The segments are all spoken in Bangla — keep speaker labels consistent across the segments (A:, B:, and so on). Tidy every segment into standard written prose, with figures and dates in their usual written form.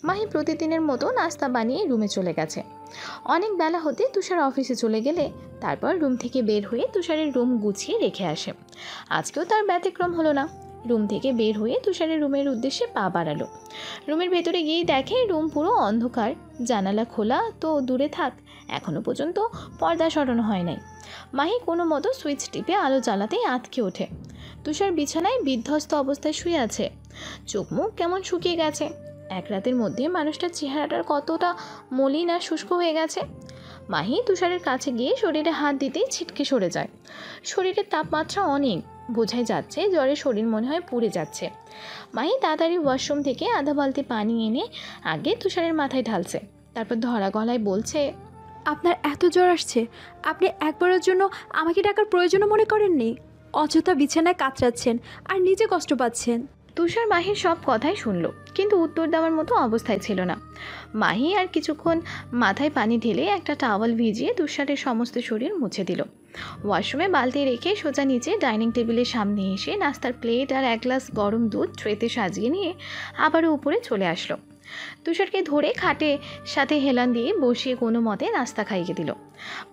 A: মাহি প্রতিদিনের মতো নাস্তা বানিয়ে রুমে চলে গেছে। অনেক বেলা হতে তুষার অফিসে চলে গেলে তারপর রুম থেকে বের হয়ে তুষারের রুম গুছিয়ে রেখে আসে। আজকেও তার ব্যতিক্রম হলো না। রুম থেকে বের হয়ে তুষারের রুমের উদ্দেশ্যে পা বাড়ালো। রুমের ভেতরে গিয়েই দেখে রুম পুরো অন্ধকার, জানালা খোলা তো দূরে থাক, এখনো পর্যন্ত পর্দা সরানো হয় নাই। মাহি কোনো মতো সুইচ টিপে আলো জ্বালাতেই আঁতকে ওঠে। তুষার বিছানায় বিধ্বস্ত অবস্থায় শুয়ে আছে, চোখ মুখ কেমন শুকিয়ে গেছে। এক রাতের মধ্যে মানুষটার চেহারাটার কতটা মলিন আর শুষ্ক হয়ে গেছে। মাহি তুষারের কাছে গিয়ে শরীরে হাত দিতেই ছিটকে সরে যায়। শরীরের তাপমাত্রা অনেক, বোঝাই যাচ্ছে জ্বরে শরীর মনে হয় পুড়ে যাচ্ছে। মাহি তাড়াতাড়ি ওয়াশরুম থেকে আধা বালতি পানি এনে আগে তুষারের মাথায় ঢালছে, তারপর ধরা গলায় বলছে,
B: আপনার এত জ্বর আসছে, আপনি একবারের জন্য আমাকে ডাকার প্রয়োজনও মনে করেননি? অযথা বিছানায় কাতরাচ্ছেন আর নিজে কষ্ট পাচ্ছেন।
A: তুষার মাহির সব কথাই শুনল, কিন্তু উত্তর দেওয়ার মতো অবস্থায় ছিল না। মাহি আর কিছুক্ষণ মাথায় পানি ঢেলে একটা টাওয়াল ভিজিয়ে তুষারের সমস্ত শরীর মুছে দিল। ওয়াশরুমে বালতি রেখে সোজা নিচে ডাইনিং টেবিলের সামনে এসে নাস্তার প্লেট আর এক গ্লাস গরম দুধ ট্রেতে সাজিয়ে নিয়ে আবারও উপরে চলে আসলো। তুষারকে ধরে খাটে সাথে হেলান দিয়ে বসিয়ে কোনো মতে নাস্তা খাইয়ে দিল।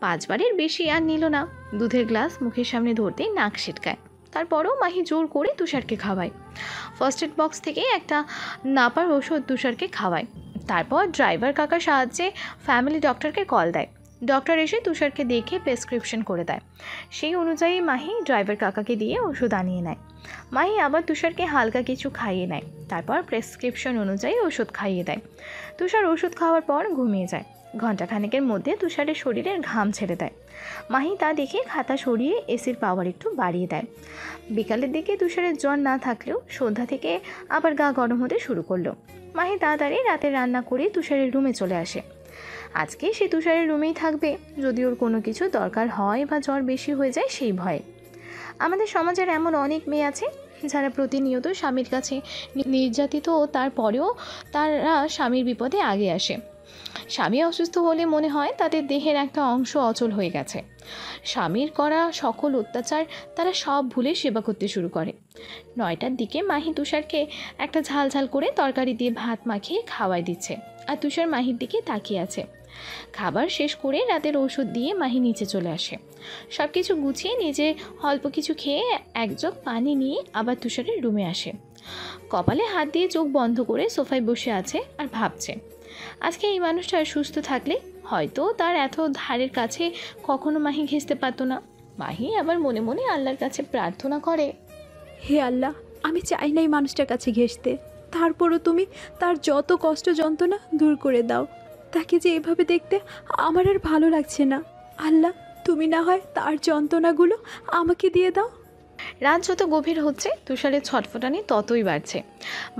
A: 5 বারের বেশি আর নিল না। দুধের গ্লাস মুখের সামনে ধরতেই নাক ছিটকায়। তারপরও মাহি জোর করে তুষারকে খাওয়ায়। ফার্স্ট এড বক্স থেকে একটা নাপার ওষুধ তুষারকে খাওয়ায়। তারপর ড্রাইভার কাকার সাহায্যে ফ্যামিলি ডক্টরকে কল দেয়। ডক্টর এসে তুষারকে দেখে প্রেসক্রিপশন করে দেয়। সেই অনুযায়ী মাহি ড্রাইভার কাকাকে দিয়ে ওষুধ আনিয়ে নেয়। মাহি আবার তুষারকে হালকা কিছু খাইয়ে নেয়, তারপর প্রেসক্রিপশন অনুযায়ী ওষুধ খাইয়ে দেয়। তুষার ওষুধ খাওয়ার পর ঘুমিয়ে যায়। ঘণ্টাখানেকের মধ্যে তুষারের শরীরের ঘাম ছেড়ে দেয়। মাহি তা দেখে খাতা সরিয়ে এসির পাওয়ার একটু বাড়িয়ে দেয়। বিকালের দিকে তুষারের জ্বর না থাকলেও সন্ধ্যা থেকে আবার গা গরম হতে শুরু করলো। মাহি তাড়াতাড়ি রাতে রান্না করে তুষারের রুমে চলে আসে। আজকে সে তুষারের রুমেই থাকবে, যদি ওর কোনো কিছু দরকার হয় বা জ্বর বেশি হয়ে যায় সেই ভয়ে। আমাদের সমাজের এমন অনেক মেয়ে আছে যারা প্রতিনিয়ত স্বামীর কাছে নির্যাতিত, তারপরেও তারা স্বামীর বিপদে আগে আসে। স্বামী অসুস্থ হলে মনে হয় তাদের দেহের একটা অংশ অচল হয়ে গেছে। স্বামীর করা সকল অত্যাচার তারা সব ভুলে সেবা করতে শুরু করে। 9টার দিকে মাহি তুষারকে একটা ঝাল ঝাল করে তরকারি দিয়ে ভাত মাখিয়ে খাওয়াই দিচ্ছে, আর তুষার মাহির দিকে তাকিয়ে আছে। খাবার শেষ করে রাতের ওষুধ দিয়ে মাহি নিচে চলে আসে। সব কিছু গুছিয়ে নিজে অল্প কিছু খেয়ে এক জগ পানি নিয়ে আবার তুষারের রুমে আসে। কপালে হাত দিয়ে চোখ বন্ধ করে সোফায় বসে আছে আর ভাবছে, আজকে এই মানুষটা সুস্থ থাকলে হয়তো তার এত ধারের কাছে কখনো মাহি ঘেঁষতে পারতো না। মাহি আবার মনে মনে আল্লাহর কাছে প্রার্থনা করে,
B: হে আল্লাহ, আমি চাই না এই মানুষটার কাছে ঘেঁষতে, তারপরও তুমি তার যত কষ্ট যন্ত্রণা দূর করে দাও। তাকে যে এভাবে দেখতে আমার আর ভালো লাগছে না। আল্লাহ, তুমি না হয় তার যন্ত্রণাগুলো আমাকে দিয়ে দাও।
A: রাত যত গভীর হচ্ছে তুষারের ছটফটানি ততই বাড়ছে।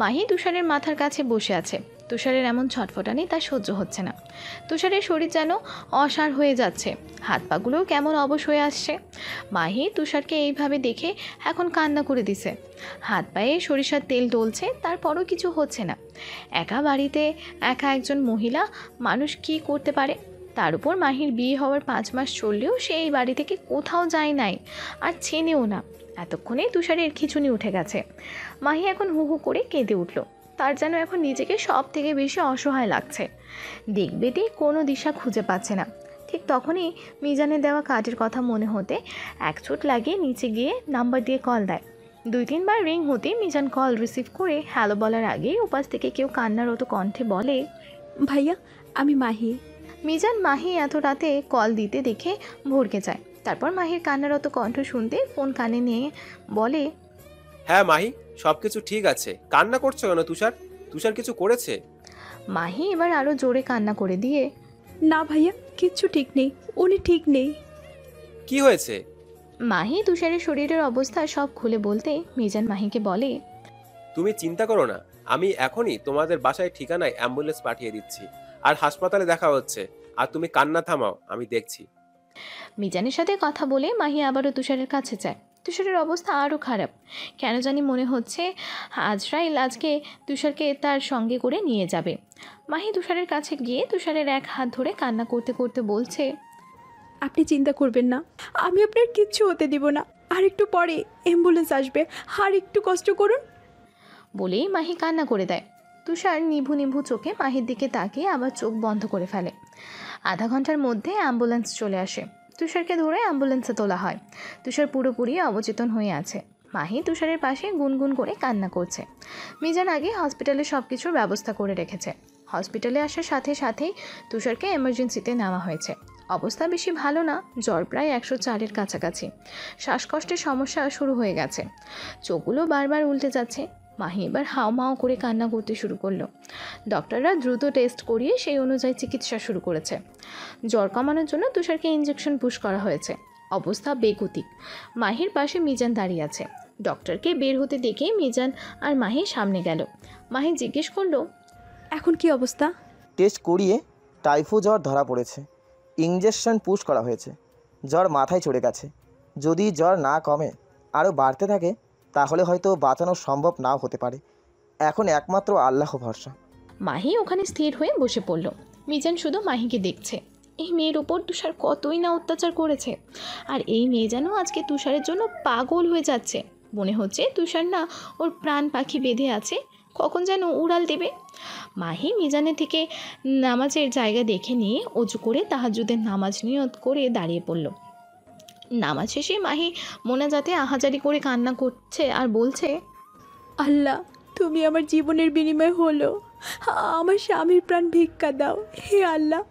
A: মাহি তুষারের মাথার কাছে বসে আছে। তুষারের এমন ছটফটানি তার সহ্য হচ্ছে না। তুষারের শরীর যেন অসাড় হয়ে যাচ্ছে, হাত পাগুলোও কেমন অবশ হয়ে আসছে। মাহি তুষারকে এইভাবে দেখে এখন কান্না করে দিছে। হাত পায়ে সরিষার তেল ডলছে, তারপরও কিছু হচ্ছে না। একা বাড়িতে একা একজন মহিলা মানুষ কি করতে পারে? তার উপর মাহির বিয়ে হওয়ার 5 মাস চললেও সে এই বাড়ি থেকে কোথাও যায় নাই, আর চেনেও না। এতক্ষণে তুষারের খিঁচুনি উঠে গেছে। মাহি এখন হু হু করে কেঁদে উঠল। তার যেন এখন নিজেকে সব থেকে বেশি অসহায় লাগছে। দিকবেদিক কোনো দিশা খুঁজে পাচ্ছে না। ঠিক তখনই মিজানের দেওয়া কার্ডের কথা মনে হতে এক চোট লাগিয়ে নিচে গিয়ে নাম্বার দিয়ে কল দেয়। 2-3 বার রিং হতেই মিজান কল রিসিভ করে হ্যালো বলার আগেই উপাস থেকে কেউ কান্নারত কণ্ঠে বলে,
B: ভাইয়া, আমি মাহি।
A: মিজান মাহি এত রাতে কল দিতে দেখে ভড়কে যায়। তারপর মাহির কান্নারত কণ্ঠ শুনতে ফোন কানে নিয়ে বলে,
C: হ্যাঁ মাহি, সবকিছু ঠিক আছে। কান্না করছো কেন তুষার? তুষার কিছু করেছে?
A: মাহি এবার আরও জোরে কান্না করে দিয়ে,
B: না ভাইয়া, কিচ্ছু ঠিক নেই, উনি ঠিক নেই।
C: কি হয়েছে?
A: মাহি তুষারের শরীরের অবস্থা সব খুলে বলতে মিজান মাহিকে বলে,
C: তুমি চিন্তা করো না, আমি এখনই তোমাদের বাসায় ঠিকানায় অ্যাম্বুলেন্স পাঠিয়ে দিচ্ছি, আর হাসপাতালে দেখা হচ্ছে। আর তুমি কান্না থামাও, আমি দেখছি।
A: মিজানের সাথে কথা বলে মাহি আবারও তুষারের কাছে যায়। তুষারের অবস্থা আরও খারাপ। কেন জানি মনে হচ্ছে আজরাইল আজকে তুষারকে তার সঙ্গে করে নিয়ে যাবে। মাহি তুষারের কাছে গিয়ে তুষারের এক হাত ধরে কান্না করতে করতে বলছে,
B: আপনি চিন্তা করবেন না, আমি আপনার কিচ্ছু হতে দিব না। আর একটু পরে অ্যাম্বুলেন্স আসবে, আর একটু কষ্ট করুন।
A: বলেই মাহি কান্না করে দেয়। তুষার নিভু নিভু চোখে মাহির দিকে তাকিয়ে আবার চোখ বন্ধ করে ফেলে। আধা ঘন্টার মধ্যে অ্যাম্বুলেন্স চলে আসে। তুষারকে ধরে অ্যাম্বুলেন্সে তোলা হয়। তুষার পুরোপুরি অবচেতন হয়ে আছে। মাহি তুষারের পাশে গুনগুন করে কান্না করছে। মিজান আগে হসপিটালে সব কিছুর ব্যবস্থা করে রেখেছে। হসপিটালে আসার সাথে সাথেই তুষারকে এমার্জেন্সিতে নেওয়া হয়েছে। অবস্থা বেশি ভালো না, জ্বর প্রায় 104-এর কাছাকাছি। শ্বাসকষ্টের সমস্যা শুরু হয়ে গেছে। চোখগুলো বারবার উল্টে যাচ্ছে। মাহি এবার হাওমাও করে কান্না করতে শুরু করলো। ডক্টররা দ্রুত টেস্ট করিয়ে সেই অনুযায়ী চিকিৎসা শুরু করেছে। জ্বর কমানোর জন্য তুষারকে ইঞ্জেকশন পুশ করা হয়েছে। অবস্থা বেগতিক। মাহির পাশে মিজান দাঁড়িয়ে আছে। ডক্টরকে বের হতে দেখে মিজান আর মাহি সামনে গেল। মাহি জিজ্ঞেস করলো,
B: এখন কি অবস্থা?
D: টেস্ট করিয়ে টাইফো জ্বর ধরা পড়েছে। ইঞ্জেকশন পুশ করা হয়েছে। জ্বর মাথায় চড়ে গেছে। যদি জ্বর না কমে আরও বাড়তে থাকে তাহলে হয়তো বাঁচানো সম্ভব নাও হতে পারে। এখন একমাত্র আল্লাহ ভরসা।
A: মাহি ওখানে স্থির হয়ে বসে পড়ল। মিজান শুধু মাহিকে দেখছে। এই মেয়ের ওপর তুষার কতই না অত্যাচার করেছে, আর এই মেয়ে যেন আজকে তুষারের জন্য পাগল হয়ে যাচ্ছে। মনে হচ্ছে তুষার না ওর প্রাণ পাখি বেঁধে আছে, কখন যেন উড়াল দেবে। মাহি মিজানের থেকে নামাজের জায়গা দেখে নিয়ে অজু করে তাহাজ্জুদের নামাজ নিয়ত করে দাঁড়িয়ে পড়ল। নামাজ শেষে মাহি মোনাজাতে আহাজারি করে কান্না করছে আর বলছে,
B: আল্লাহ, তুমি আমার জীবনের বিনিময় হলো। আমার স্বামীর প্রাণ ভিক্ষা দাও। হে আল্লাহ,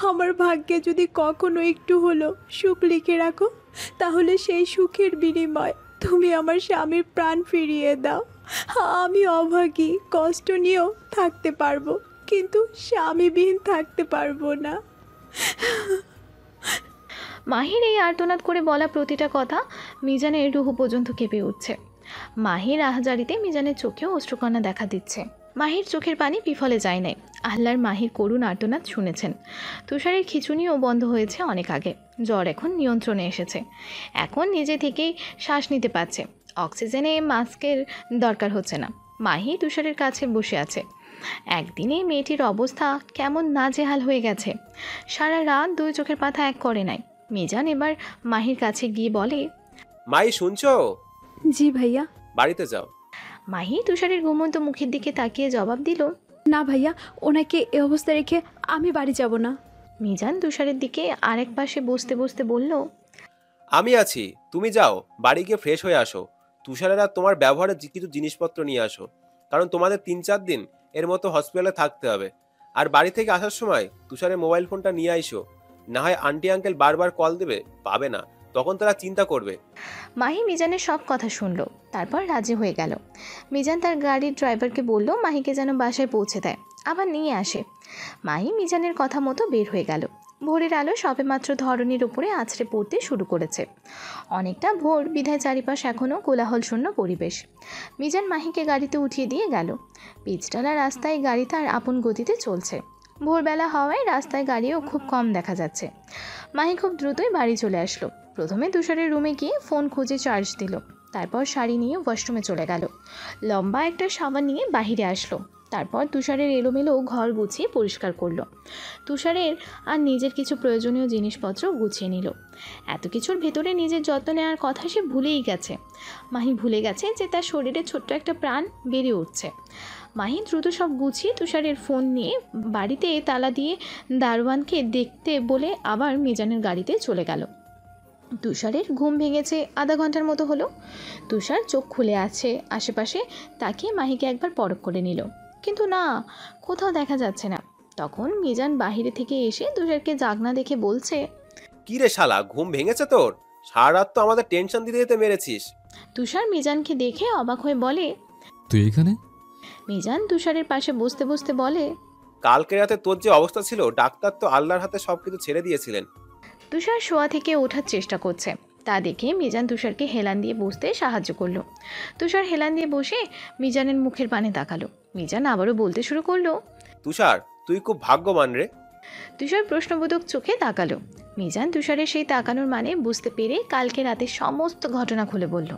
B: আমার ভাগ্যে যদি কখনো একটু হলো সুখ লিখে রাখো, তাহলে সেই সুখের বিনিময় তুমি আমার স্বামীর প্রাণ ফিরিয়ে দাও। আমি অভাগী, কষ্ট নিয়েও থাকতে পারবো, কিন্তু স্বামীবিহীন থাকতে পারবো না।
A: মাহির এই আর্তনাদ করে বলা প্রতিটা কথা মিজানের রুহু পর্যন্ত কেঁপে উঠছে। মাহির আহাজারিতে মিজানের চোখেও অশ্রুকণা দেখা দিচ্ছে। মাহির চোখের পানি বিফলে যায় নাই। আহ্লার মাহির করুণ আর্তনাদ শুনেছেন। তুষারের খিঁচুনিও বন্ধ হয়েছে অনেক আগে। জ্বর এখন নিয়ন্ত্রণে এসেছে। এখন নিজে থেকেই শ্বাস নিতে পারছে। অক্সিজেনে মাস্কের দরকার হচ্ছে না। মাহি তুষারের কাছে বসে আছে। একদিনে মেয়েটির অবস্থা কেমন নাজেহাল হয়ে গেছে। সারা রাত দুই চোখের পাতা এক করে নাই। মিজান এবার মাহির কাছে গিয়ে বলে,
C: মাই শুনছো?
B: জি ভাইয়া।
C: বাড়িতে যাও।
A: মাহি তুষারের ঘুমন্ত মুখের দিকে তাকিয়ে জবাব দিল,
B: না ভাইয়া, ওনাকে এ অবস্থা রেখে আমি বাড়ি যাব না।
A: মিজান তুষারের দিকে আরেক পাশে বসতে বসতে বলল,
C: আমি আছি, তুমি যাও, বাড়ি গিয়ে ফ্রেশ হয়ে আসো। তুষারের আর তোমার ব্যবহারের কিছু জিনিসপত্র নিয়ে আসো, কারণ তোমাদের 3-4 দিন এর মতো হসপিটালে থাকতে হবে। আর বাড়ি থেকে আসার সময় তুষারের মোবাইল ফোনটা নিয়ে আইসো, না হয় আন্টি আঙ্কেল বারবার কল দেবে, পাবে না, তখন তারা চিন্তা করবে।
A: মাহি মিজানের সব কথা শুনল, তারপর রাজি হয়ে গেল। মিজান তার গাড়ির ড্রাইভারকে বলল মাহিকে যেন বাসায় পৌঁছে দেয়, আবার নিয়ে আসে। মাহি মিজানের কথা মতো বের হয়ে গেল। ভোরের আলো সবেমাত্র ধরণীর উপরে আছড়ে পড়তে শুরু করেছে। অনেকটা ভোর বিধায় চারিপাশ এখনও কোলাহলশূন্য পরিবেশ। মিজান মাহিকে গাড়িতে উঠিয়ে দিয়ে গেল। পিচডালা রাস্তায় গাড়ি তার আপন গতিতে চলছে। ভোরবেলা হওয়ায় রাস্তায় গাড়িও খুব কম দেখা যাচ্ছে। মাহি খুব দ্রুতই বাড়ি চলে আসলো। প্রথমে তুষারের রুমে গিয়ে ফোন খুঁজে চার্জ দিল। তারপর শাড়ি নিয়ে ওয়াশরুমে চলে গেল। লম্বা একটা সাবান নিয়ে বাহিরে আসলো। তারপর তুষারের এলোমেলো ঘর গুছিয়ে পরিষ্কার করলো। তুষারের আর নিজের কিছু প্রয়োজনীয় জিনিসপত্র গুছিয়ে নিল। এত কিছুর ভেতরে নিজের যত্ন নেওয়ার কথা সে ভুলেই গেছে। মাহি ভুলে গেছে যে তার শরীরে ছোট্ট একটা প্রাণ বেড়ে উঠছে। মাহি দ্রুত সব গুছিয়ে তুষারের ফোন নিয়ে বাড়িতে তালা দিয়ে দারোয়ানকে দেখতে বলে আবার মিজানের গাড়িতে চলে গেল। তুষারের ঘুম ভেঙেছে আধা ঘন্টার মতো হলো। তুষার চোখ খুলে আছে আশেপাশে, তাকিয়ে মাহিকে একবার পরখ করে নিল, কিন্তু না, কোথাও দেখা যাচ্ছে না। তখন মিজান বাহিরে থেকে এসে তুষারকে জাগনা দেখে বলছে,
C: কি রে শালা, ঘুম ভেঙেছে তোর? সারা রাত তো আমাদের টেনশন দিতে দিতে মেরেছিস।
A: তুষার মিজানকে দেখে অবাক হয়ে বলে,
E: তুই এখানে?
A: মিজান তুষারের পাশে বসতে বসতে বলে,
C: কালকে রাতে তোর যে অবস্থা ছিল, ডাক্তার তো আল্লাহর হাতে সবকিছু ছেড়ে দিয়েছিলেন।
A: তুষার শোয়া থেকে ওঠার চেষ্টা করছে। তা দেখে মিজান তুষারকে হেলান দিয়ে বসতে সাহায্য করলো। তুষার হেলান দিয়ে বসে মিজানের মুখের পানে তাকালো। মিজান আবারও বলতে শুরু করলো,
C: তুষার, তুই খুব ভাগ্যবান রে।
A: তুষার প্রশ্নবোধক চোখে তাকালো। মিজান তুষারের সেই তাকানোর মানে বুঝতে পেরে কালকে রাতে সমস্ত ঘটনা খুলে বলল।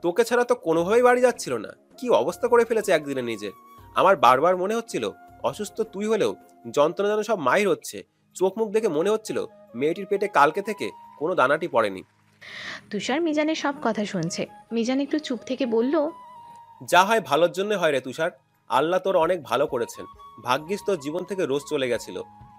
C: তোকে ছাড়া তো কোনোভাবেই বাড়ি যাচ্ছিল না। কি অবস্থা করে ফেলেছে একদিনে নিজের। আমার বারবার মনে হচ্ছিল অসুস্থ তুই হলেও যন্ত্রণা যেন সব মাহির হচ্ছে। চোখ মুখ দেখে মনে হচ্ছিল মেয়েটির পেটে কালকে থেকে কোনো দানাটি পড়েনি।
A: তুষার মিজানের সব কথা শুনছে। মিজান একটু চুপ থেকে বলল,
C: যা হয় ভালোর জন্য হয় রে তুষার। আল্লাহ তোর অনেক ভালো করেছেন। ভাগ্যিস তোর জীবন থেকে রোজ চলে গেছিল,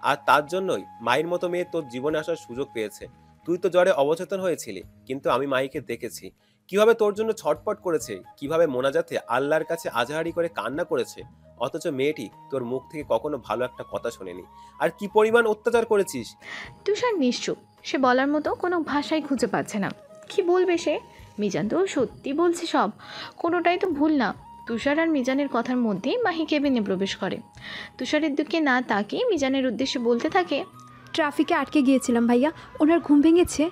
C: আর তার জন্যই মায়ের মতো মেয়ে তোর জীবনে আসার সুযোগ পেয়েছে। তুই তো জ্বরে অবচেতন হয়েছিলি, কিন্তু আমি মাইকে দেখেছি কিভাবে তোর জন্য ছটপট করেছে, কিভাবে মোনাজাতে আল্লাহর কাছে আজাহারি করে কান্না করেছে। অথচ মেয়েটি তোর মুখ থেকে কখনো ভালো একটা কথা শোনেনি। আর কি পরিমাণ অত্যাচার করেছিস।
A: তুষার নিশ্চুপ। সে বলার মতো কোনো ভাষাই খুঁজে পাচ্ছে না। কি বলবে সে? মিজান তো সত্যি বলছে সব, কোনোটাই তো ভুল না। তুষার আর মিজানের কথার মধ্যেই মাহি কেবিনে প্রবেশ করে। তুষারের দিকে না তাকিয়ে মিজানের উদ্দেশ্যে বলতে থাকে,
B: ট্রাফিকে আটকে গিয়েছিলাম ভাইয়া, ওনার ঘুম ভেঙেছে।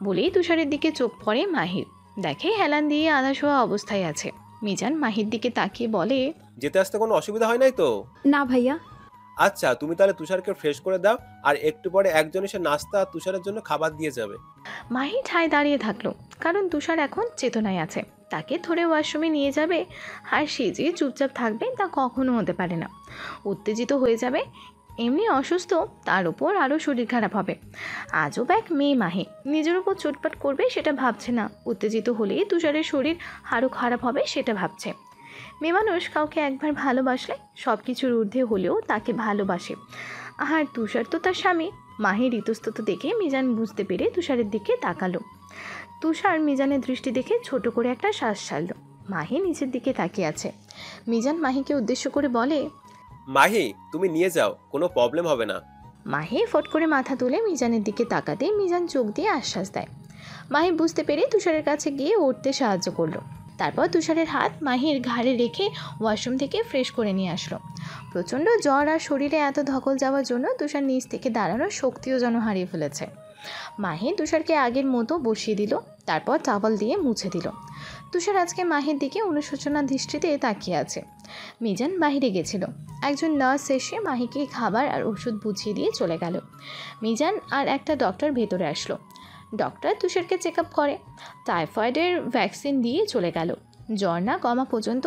A: বলেই তুষারের দিকে চোখ পড়ে মাহির। দেখে হেলান দিয়ে আধা শোয়া অবস্থায় আছে। মিজান মাহির দিকে তাকিয়ে বলে,
C: যেতে আসতে কোনো অসুবিধা হয় নাই তো?
B: না ভাইয়া।
C: আচ্ছা, তুমি তাহলে তুষারকে ফ্রেশ করে দাও, আর একটু পরে একজন এসে নাস্তা আর তুষারের জন্য খাবার দিয়ে যাবে।
A: মাহি ঠায় দাঁড়িয়ে থাকলো, কারণ তুষার এখন চেতনায় আছে। তাকে ধরে ওয়াশরুমে নিয়ে যাবে আর সে যে চুপচাপ থাকবে তা কখনো হতে পারে না। উত্তেজিত হয়ে যাবে, এমনি অসুস্থ, তার উপর আরও শরীর খারাপ হবে। আজব এক মেয়ে মাহি, নিজের উপর চোটপাট করবে সেটা ভাবছে না, উত্তেজিত হলেই তুষারের শরীর আরও খারাপ হবে সেটা ভাবছে। মেয়ে মানুষ কাউকে একবার ভালোবাসলে সব কিছুর ঊর্ধ্বে হলেও তাকে ভালোবাসে। আর তুষার তো তার স্বামী। মাহির ইতস্তত দেখে মিজান বুঝতে পেরে তুষারের দিকে তাকালো। তুষার মিজানের দৃষ্টি দেখে ছোট করে একটা শ্বাস ছাড়ল। মাহি নিচের দিকে তাকিয়ে আছে। মিজান মাহিকে উদ্দেশ্য করে বলে,
C: মাহি, তুমি নিয়ে যাও, কোনো প্রবলেম হবে না।
A: মাহি ফট করে মাথা তুলে মিজানের দিকে তাকাতে মিজান চোখ দিয়ে আশ্বাস দেয়। মাহি বুঝতে পেরে তুষারের কাছে গিয়ে উঠতে সাহায্য করলো। তারপর তুষারের হাত মাহির ঘাড়ে রেখে ওয়াশরুম থেকে ফ্রেশ করে নিয়ে আসলো। প্রচণ্ড জ্বর আর শরীরে এত ধকল যাওয়ার জন্য তুষার নিচ থেকে দাঁড়ানোর শক্তিও যেন হারিয়ে ফেলেছে। মাহি তুষারকে আগের মতো বসিয়ে দিল, তারপর টাওয়াল দিয়ে মুছে দিল। তুষার আজকে মাহির দিকে অনুশোচনা দৃষ্টিতে তাকিয়ে আছে। মিজান বাইরে গেছিল। একজন নার্স এসে মাহিকে খাবার আর ওষুধ বুঝিয়ে দিয়ে চলে গেল। মিজান আর একটা ডক্টর ভেতরে আসলো। ডক্টর তুষারকে চেক আপ করে, টাইফয়েডের ভ্যাকসিন দিয়ে চলে গেল। জ্বর না কমা পর্যন্ত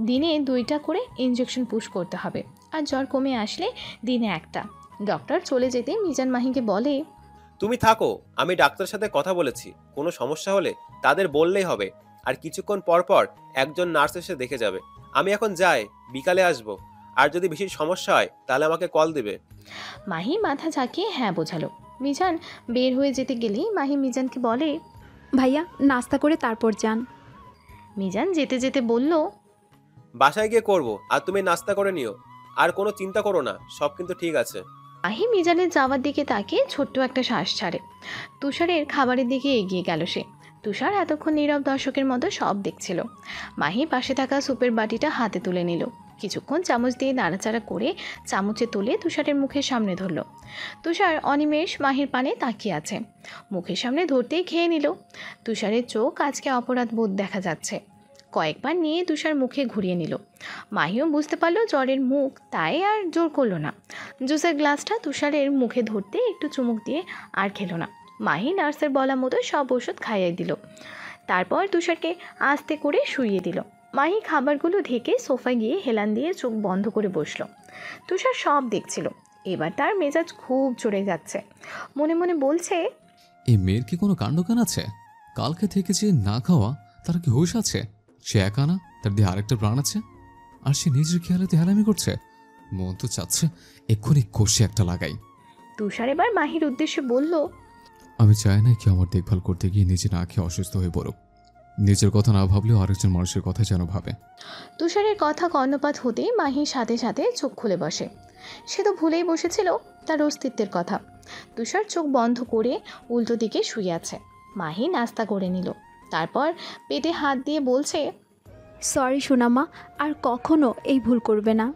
A: দিনে 2টা করে ইঞ্জেকশন পুশ করতে হবে, আর জ্বর কমে আসলে দিনে 1টা। ডক্টর চলে যেতে মিজান মাহিকে বলে,
C: তুমি থাকো, আমি ডাক্তারের সাথে কথা বলেছি। কোনো সমস্যা হলে তাদের বললেই হবে। আর কিছুক্ষণ পর পর একজন নার্স এসে দেখে যাবে। আমি এখন যাই, বিকালে আসবো। আর যদি বেশি সমস্যা হয় তাহলে আমাকে কল দেবে।
A: মাহি মাথা ঝাঁকিয়ে হ্যাঁ বোঝালো। মিজান বের হয়ে যেতে গেলেই মাহি মিজানকে বলে,
B: ভাইয়া নাস্তা করে তারপর যান।
A: মিজান যেতে যেতে বলল,
C: বাসায় গিয়ে করবো, আর তুমি নাস্তা করে নিও। আর কোনো চিন্তা করো না, সব কিন্তু ঠিক আছে।
A: মাহি মিজানের যাওয়ার দিকে তাকিয়ে ছোট্ট একটা শ্বাস ছাড়ে। তুষারের খাবারের দিকে এগিয়ে গেল সে। তুষার এতক্ষণ নীরব দর্শকের মতো সব দেখছিল। মাহি পাশে থাকা সুপের বাটিটা হাতে তুলে নিল। কিছুক্ষণ চামচ দিয়ে নাড়াচাড়া করে চামচে তুলে তুষারের মুখের সামনে ধরল। তুষার অনিমেষ মাহির পানে তাকিয়ে আছে। মুখের সামনে ধরতেই খেয়ে নিল। তুষারের চোখ আজকে অপরাধ বোধ দেখা যাচ্ছে। কয়েকবার নিয়ে তুষার মুখে ঘুরিয়ে নিল। মাহিও বুঝতে পারলো জ্বরের মুখ, তাই আর জোর করলো না। জুসের গ্লাসটা তুষারের মুখে ধরতে একটু চুমুক দিয়ে আর খেলো না। মাহি নার্সের বলা মতো সব ওষুধ খাইয়ে দিল। তারপর তুষারকে আস্তে করে শুইয়ে দিল। মাহি খাবারগুলো ঢেকে সোফায় গিয়ে হেলান দিয়ে চোখ বন্ধ করে বসলো। তুষার সব দেখছিল। এবার তার মেজাজ খুব চড়ে যাচ্ছে। মনে মনে বলছে,
E: এই মেয়ের কি কোনো কাণ্ডজ্ঞান আছে? কালকে থেকে যে না খাওয়া, তার কি হুঁশ আছে? সে একা না, তার দিয়ে আরেকটা প্রাণ আছে, আর সে নিজের খেয়ালেতে হেলামি করছে। মন তো চাচ্ছে এক্ষুনি কষে একটা লাগাই।
A: তুষার এবার মাহির উদ্দেশ্যে বলল,
E: আমি চাই না কেউ আমার দেখভাল করতে গিয়ে নিজে না খেয়ে অসুস্থ হয়ে পড়ুক। নিজের কথা না ভাবলেও আরেকজন মানুষের কথা যেন ভাবে।
A: তুষারের কথা কর্ণপাত হতেই মাহির সাথে সাথে চোখ খুলে বসে। সে তো ভুলেই বসেছিল তার অস্তিত্বের কথা। তুষার চোখ বন্ধ করে উল্টো দিকে শুয়ে আছে। মাহি নাস্তা করে নিল, তারপর পেটে হাত দিয়ে বলছে,
B: সরি সোনামা, আর কখনো এই ভুল করবে না।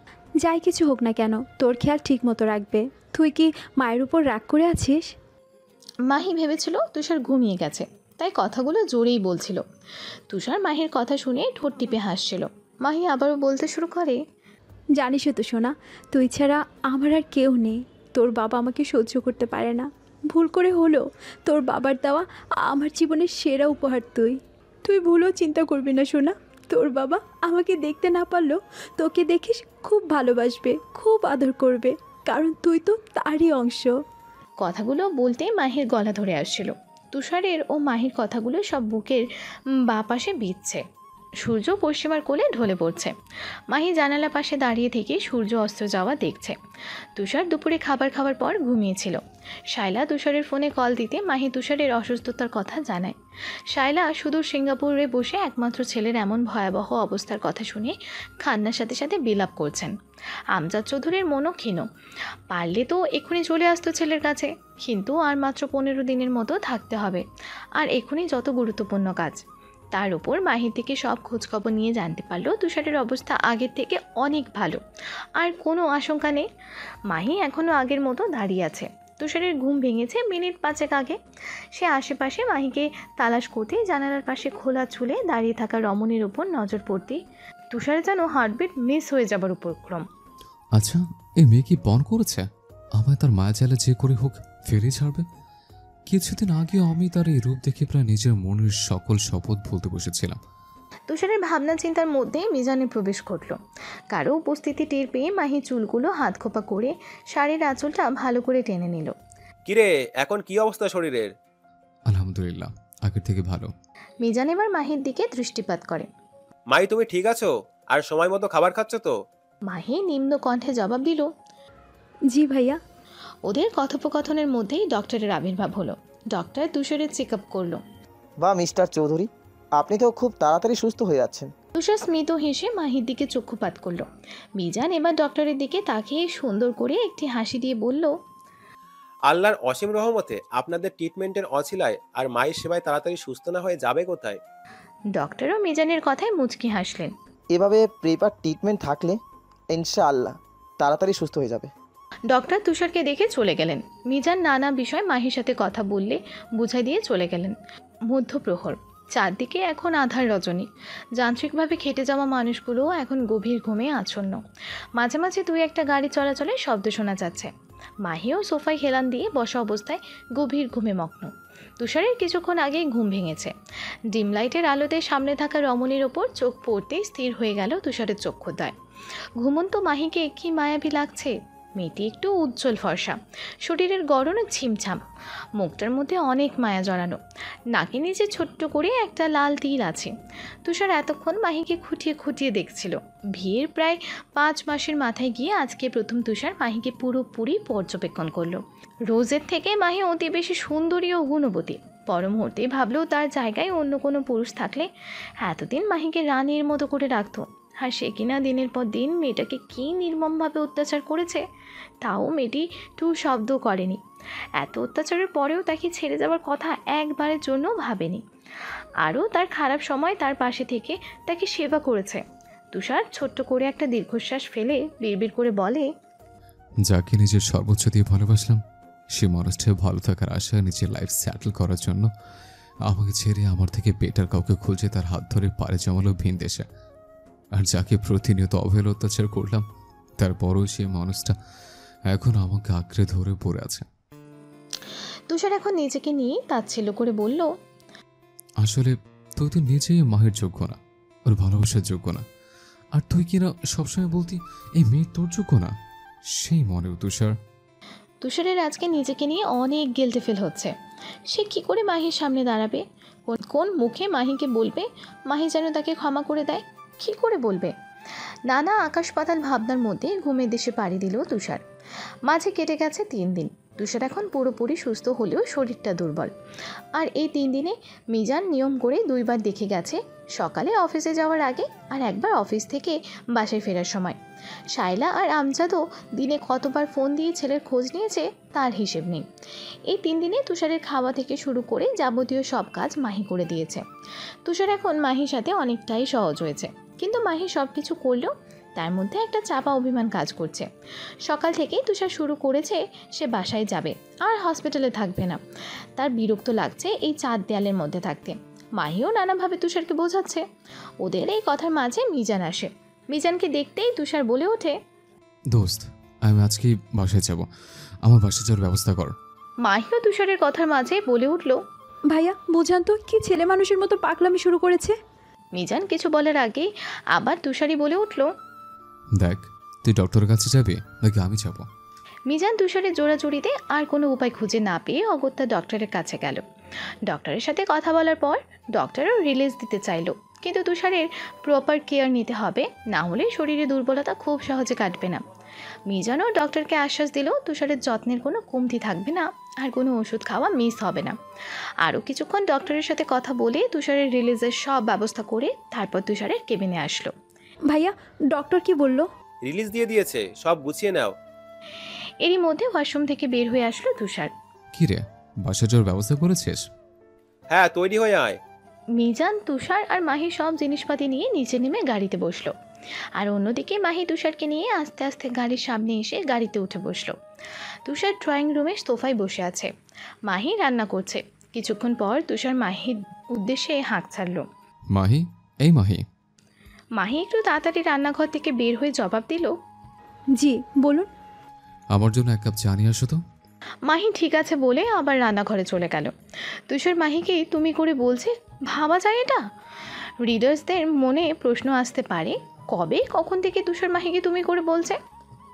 B: যাই কিছু হোক না কেন, তোর খেয়াল ঠিক মতো রাখবে। তুই কি মায়ের উপর রাগ করে আছিস?
A: মাহি ভেবেছিল তুষার ঘুমিয়ে গেছে, তাই কথাগুলো জোরেই বলছিল। তুষার মাহির কথা শুনে ঠোঁট টিপে হাসছিল। মাহি আবারও বলতে শুরু করে,
B: জানিসই তো সোনা, তুই ছাড়া আমার আর কেউ নেই। তোর বাবা আমাকে সহ্য করতে পারে না। ভুল করে হলো, তোর বাবার দেওয়া আমার জীবনের সেরা উপহার তুই। তুই ভুলও চিন্তা করবি না সোনা। তোর বাবা আমাকে দেখতে না পারলেও তোকে দেখিস খুব ভালোবাসবে, খুব আদর করবে, কারণ তুই তো তারই অংশ।
A: কথাগুলো বলতে মাহির গলা ধরে আসছিল। তুষারের ও মাহির কথাগুলো সব বুকের বাঁ পাশে বিঁধছে। সূর্য পশ্চিমার কোলে ঢলে পড়ছে। মাহি জানালা পাশে দাঁড়িয়ে থেকে সূর্য অস্ত যাওয়া দেখছে। তুষার দুপুরে খাবার খাওয়ার পর ঘুমিয়েছিল। শায়লা তুষারের ফোনে কল দিতে মাহি তুষারের অসুস্থতার কথা জানায়। শায়লা সুদূর সিঙ্গাপুরে বসে একমাত্র ছেলের এমন ভয়াবহ অবস্থার কথা শুনে কান্নার সাথে সাথে বিলাপ করছেন। আমজাদ চৌধুরীর মনও ক্ষীণ। পারলে তো এক্ষুনি চলে আসতো ছেলের কাছে, কিন্তু আর মাত্র 15 দিনের মতো থাকতে হবে। আর এক্ষুনি যত গুরুত্বপূর্ণ কাজ। তার উপর মাহির থেকে সব খোঁজখবর নিয়ে জানতে পারলো তুষারের অবস্থা আগের থেকে অনেক ভালো, আর কোনো আশঙ্কা নেই। মাহি এখনও আগের মতো দাঁড়িয়ে আছে। তুষারের ঘুম ভেঙেছে মিনিট 5 আগে। সে আশেপাশে মাহিকে তালাশ করতেই জানালার পাশে খোলা চুলে দাঁড়িয়ে থাকা রমণীর উপর নজর পড়তেই তুষার যেন হার্টবিট মিস হয়ে যাবার উপক্রম।
E: আচ্ছা, এই মেয়ে কি পণ করেছে? আমায় তার মায়া জালে যে করে হোক ফিরে ছাড়বে। কিছুদিন আগেও আমি তার এই রূপ দেখে প্রায় নিজের মনের সকল শপথ ভুলতে বসেছিলাম।
A: তুষারের ভাবনা চিন্তার মধ্যেই মিজানে প্রবেশ ঘটল। কারো উপস্থিতি টের পেয়ে মাহি চুলগুলো হাত খোপা করে শাড়ির আঁচলটা ভালো করে টেনে নিল।
C: কিরে, এখন কি অবস্থা শরীরের?
E: আলহামদুলিল্লাহ, আগের থেকে ভালো।
A: মিজান এবার মাহির দিকে দৃষ্টিপাত করে।
C: মাই, তুমি ঠিক আছো? আর সময় মতো খাবার খাচ্ছ তো?
A: মাহি নিম্ন কণ্ঠে জবাব দিল।
B: জি ভাইয়া।
A: ওদের কথোপকথনের মধ্যেই ডক্টরের আবির্ভাব হলো। ডক্টর তুষারের চেক আপ করলো।
D: বা মিস্টার চৌধুরী, আপনি তো খুব তাড়াতাড়ি সুস্থ হয়ে যাচ্ছেন।
A: তুষার স্মিত হেসে মাহির দিকে চক্ষুপাত করলো। মিজান এবার ডক্টরের দিকে তাকিয়ে সুন্দর করে একটি হাসি দিয়ে বলল,
C: আল্লাহর অসীম রহমতে আপনাদের ট্রিটমেন্টের অছিলায় আর মায়ের সেবায় তাড়াতাড়ি সুস্থ না হয়ে যাবে কোথায়?
A: ডক্টরও মিজানের কথায় মুচকি হাসলেন।
D: এভাবে প্রেপার ট্রিটমেন্ট থাকলে ইনশাআল্লাহ তাড়াতাড়ি সুস্থ হয়ে যাবে।
A: ডক্টর তুষারকে দেখে চলে গেলেন। মিজান নানা বিষয় মাহির সাথে কথা বললে বুঝাই দিয়ে চলে গেলেন। মধ্যপ্রহর, চারদিকে এখন আধার রজনী। যান্ত্রিকভাবে খেটে যাওয়া মানুষগুলো এখন গভীর ঘুমে আচ্ছন্ন। মাঝে মাঝে 2-1টা গাড়ি চলাচলের শব্দ শোনা যাচ্ছে। মাহিও সোফায় হেলান দিয়ে বসা অবস্থায় গভীর ঘুমে মগ্ন। তুষারের কিছুক্ষণ আগেই ঘুম ভেঙেছে। ডিম লাইটের আলোতে সামনে থাকা রমণীর ওপর চোখ পড়তেই স্থির হয়ে গেল তুষারের চক্ষুদ্বয়। ঘুমন্ত মাহিকে কি মায়াবী লাগছে। মেয়েটি একটু উজ্জ্বল ফর্সা, শরীরের গড়ন ছিমছাম, মুখটার মধ্যে অনেক মায়া জড়ানো। নাকে নিচে ছোট্ট করে একটা লাল তিল আছে। তুষার এতক্ষণ মাহিকে খুঁটিয়ে খুঁটিয়ে দেখছিল। বিয়ের প্রায় 5 মাসের মাথায় গিয়ে আজকে প্রথম তুষার মাহিকে পুরোপুরি পর্যবেক্ষণ করলো। রোজের থেকে মাহি অতি বেশি সুন্দরী ও গুণবতী। পর মুহূর্তে ভাবলেও তার জায়গায় অন্য কোনো পুরুষ থাকলে এতদিন মাহিকে রানীর মতো করে রাখতো। আর সে কিনা দিনের পর দিন মেয়েটাকে কী নির্মমভাবে অত্যাচার করেছে, তাও মেয়েটি টু শব্দ করেনি। এত অত্যাচারের পরেও তাকে ছেড়ে যাওয়ার কথা একবারের জন্য ভাবেনি। আরও তার খারাপ সময় তার পাশে থেকে তাকে সেবা করেছে। তুষার ছোট্ট করে একটা দীর্ঘশ্বাস ফেলে বিড়বিড় করে বলে,
E: যাকে নিজের সর্বোচ্চ দিয়ে ভালোবাসলাম, সে মানুষটা ভালো থাকার আশায় নিজের লাইফ সেটেল করার জন্য আমাকে ছেড়ে আমার থেকে বেটার কাউকে খুঁজে তার হাত ধরে পাড়ে জমালো ভিন দেশে। আর যাকে প্রতিনিয়ত অবহেলা অত্যাচার করলাম, তারপরও সে মানুষটা এখন আমাকে আঁকড়ে ধরে পড়ে আছে।
A: তুষার এখন নিজেকে নিয়ে তাচ্ছিল্য করে বলল,
E: আসলে তুই তো নিজেই মাহির যোগ্য না, ওর ভালোবাসার যোগ্য না। আর তুই কিনা সবসময় বলতি এই মেয়ে তোর যোগ্য না। সেই মনে তুষার।
A: তুষারের আজকে নিজেকে নিয়ে অনেক গিল্টি ফিল হচ্ছে। সে কি করে মাহির সামনে দাঁড়াবে? কোন মুখে মাহিকে বলবে মাহি যেন তাকে ক্ষমা করে দেয়? কি করে বলবে? নানা আকাশ পাতাল ভাবনার মধ্যে ঘুমের দেশে পাড়ি দিল তুষার। মাঝে কেটে গেছে 3 দিন। তুষার এখন পুরোপুরি সুস্থ হলেও শরীরটা দুর্বল। আর এই 3 দিনে মিজান নিয়ম করে 2 বার দেখে গেছে, সকালে অফিসে যাওয়ার আগে আর একবার অফিস থেকে বাসায় ফেরার সময়। শায়লা আর আমজাদও দিনে কতবার ফোন দিয়ে ছেলের খোঁজ নিয়েছে তার হিসেব নেই। এই 3 দিনে তুষারের খাওয়া থেকে শুরু করে যাবতীয় সব কাজ মাহি করে দিয়েছে। তুষার এখন মাহির সাথে অনেকটাই সহজ হয়েছে, কিন্তু মাহি সব কিছু করলেও তার মধ্যে একটা চাপা অভিমান কাজ করছে। সকাল থেকেই তুষার শুরু করেছে সে বাসায় যাবে আর হসপিটালে থাকবে না। তার বিরক্ত লাগছে এই 4 দেয়ালের মধ্যে থাকতে। মাহিও নানাভাবে তুষারকে বোঝাচ্ছে। ওদের এই কথার মাঝে মিজান আসে। মিজানকে দেখতেই তুষার বলে ওঠে,
E: দোস্ত, আমি আজকে বাসায় যাব, আমার বাসায় যাওয়ার ব্যবস্থা কর।
A: মাহিও তুষারের কথার মাঝে বলে উঠল,
B: ভাইয়া বুঝান তো, কি ছেলে মানুষের মতো পাগলামি শুরু করেছে।
A: মিজান কিছু বলার আগেই আবার তুষারই বলে উঠল,
E: দেখ, তুই ডক্টরের কাছে যাবি নাকি আমি যাব?
A: মিজান তুষারের জোড়াজুড়িতে আর কোনো উপায় খুঁজে না পেয়ে অগত্যা ডক্টরের কাছে গেল। ডক্টরের সাথে কথা বলার পর ডক্টরও রিলিজ দিতে চাইলো, কিন্তু তুষারের প্রপার কেয়ার নিতে হবে, না হলে শরীরে দুর্বলতা খুব সহজে কাটবে না। মিজানও ডক্টরকে আশ্বাস দিল তুষারের যত্নের কোনো কমতি থাকবে না, আর কোনো ওষুধ খাওয়া মিস হবে না। আরও কিছুক্ষণ ডক্টরের সাথে কথা বলে তুষারের রিলিজের সব ব্যবস্থা করে তারপর তুষারের কেবিনে আসলো।
B: ভাইয়া, ডক্টর কি বলল?
C: রিলিজ দিয়ে দিয়েছে, সব গুছিয়ে নাও।
A: এরই মধ্যে ওয়াশরুম থেকে বের হয়ে আসলো তুষার।
E: কি রে, বাসা যাওয়ার ব্যবস্থা করেছিস?
C: হ্যাঁ, তৈরি হয়ে আয়।
A: মিজান, তুষার আর মাহি সব জিনিসপাতি নিয়ে নিচে নেমে গাড়িতে বসলো, আর অন্যদিকে মাহি তুষারকে নিয়ে আস্তে আস্তে গাড়ির সামনে এসে গাড়িতে উঠে বসলো। তুষার ড্রয়িং রুমে সোফায় বসে আছে, মাহি রান্না করছে। কিছুক্ষণ পর তুষার মাহির উদ্দেশ্যে হাঁক ছাড়ল।
E: মাহি, এই মাহি।
A: মাহি একটু তাড়াতাড়ি রান্নাঘর থেকে বের হয়ে জবাব দিল,
B: জি বলুন।
E: আমার জন্য এক কাপ চা নিয়ে আসো তো।
A: মাহি ঠিক আছে বলে আবার রান্নাঘরে চলে গেল। তুষার মাহিকে তুমি করে বলছে, ভাবা যায় এটা? রিডার্সদের মনে প্রশ্ন আসতে পারে, কবে কখন থেকে তুষার মাহিকে তুমি করে বলছে?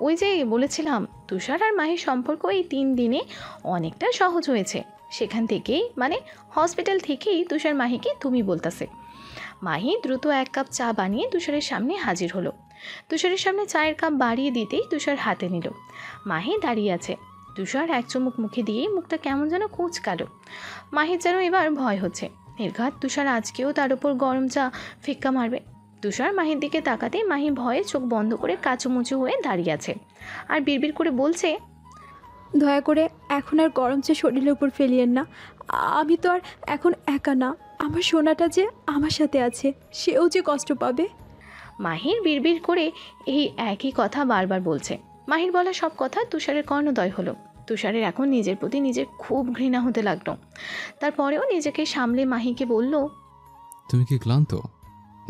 A: ওই যে বলেছিলাম, তুষার আর মাহির সম্পর্ক এই 3 দিনে অনেকটা সহজ হয়েছে। সেখান থেকেই, মানে হসপিটাল থেকেই তুষার মাহিকে তুমি বলতেছে। মাহি দ্রুত 1 কাপ চা বানিয়ে তুষারের সামনে হাজির হলো। তুষারের সামনে চায়ের কাপ বাড়িয়ে দিতেই তুষার হাতে নিল। মাহি দাঁড়িয়ে আছে। তুষার এক চুমুক মুখে দিয়ে মুখটা কেমন যেন কুঁচকালো। মাহির যেন এবার ভয় হচ্ছে, নির্ঘাত তুষার আজকেও তার উপর গরম চা ফিক্কা মারবে। তুষার মাহির দিকে তাকাতে মাহি ভয়ে চোখ বন্ধ করে কাচুমুচু হয়ে দাঁড়িয়ে আছে, আর বিড়বিড় করে বলছে,
B: দয়া করে এখন আর গরম চা শরীরের উপর ফেলিয়েন না। আমি তো আর এখন একা না, আমার সোনাটা যে আমার সাথে আছে, সেও যে কষ্ট পাবে।
A: মাহির বিড়বিড় করে এই একই কথা বারবার বলছে। মাহির বলা সব কথা তুষারের কর্ণদয় হলো। তুষারের এখন নিজের প্রতি নিজের খুব ঘৃণা হতে লাগলো। তারপরেও নিজেকে সামলে মাহিকে বলল,
E: তুমি কি ক্লান্ত?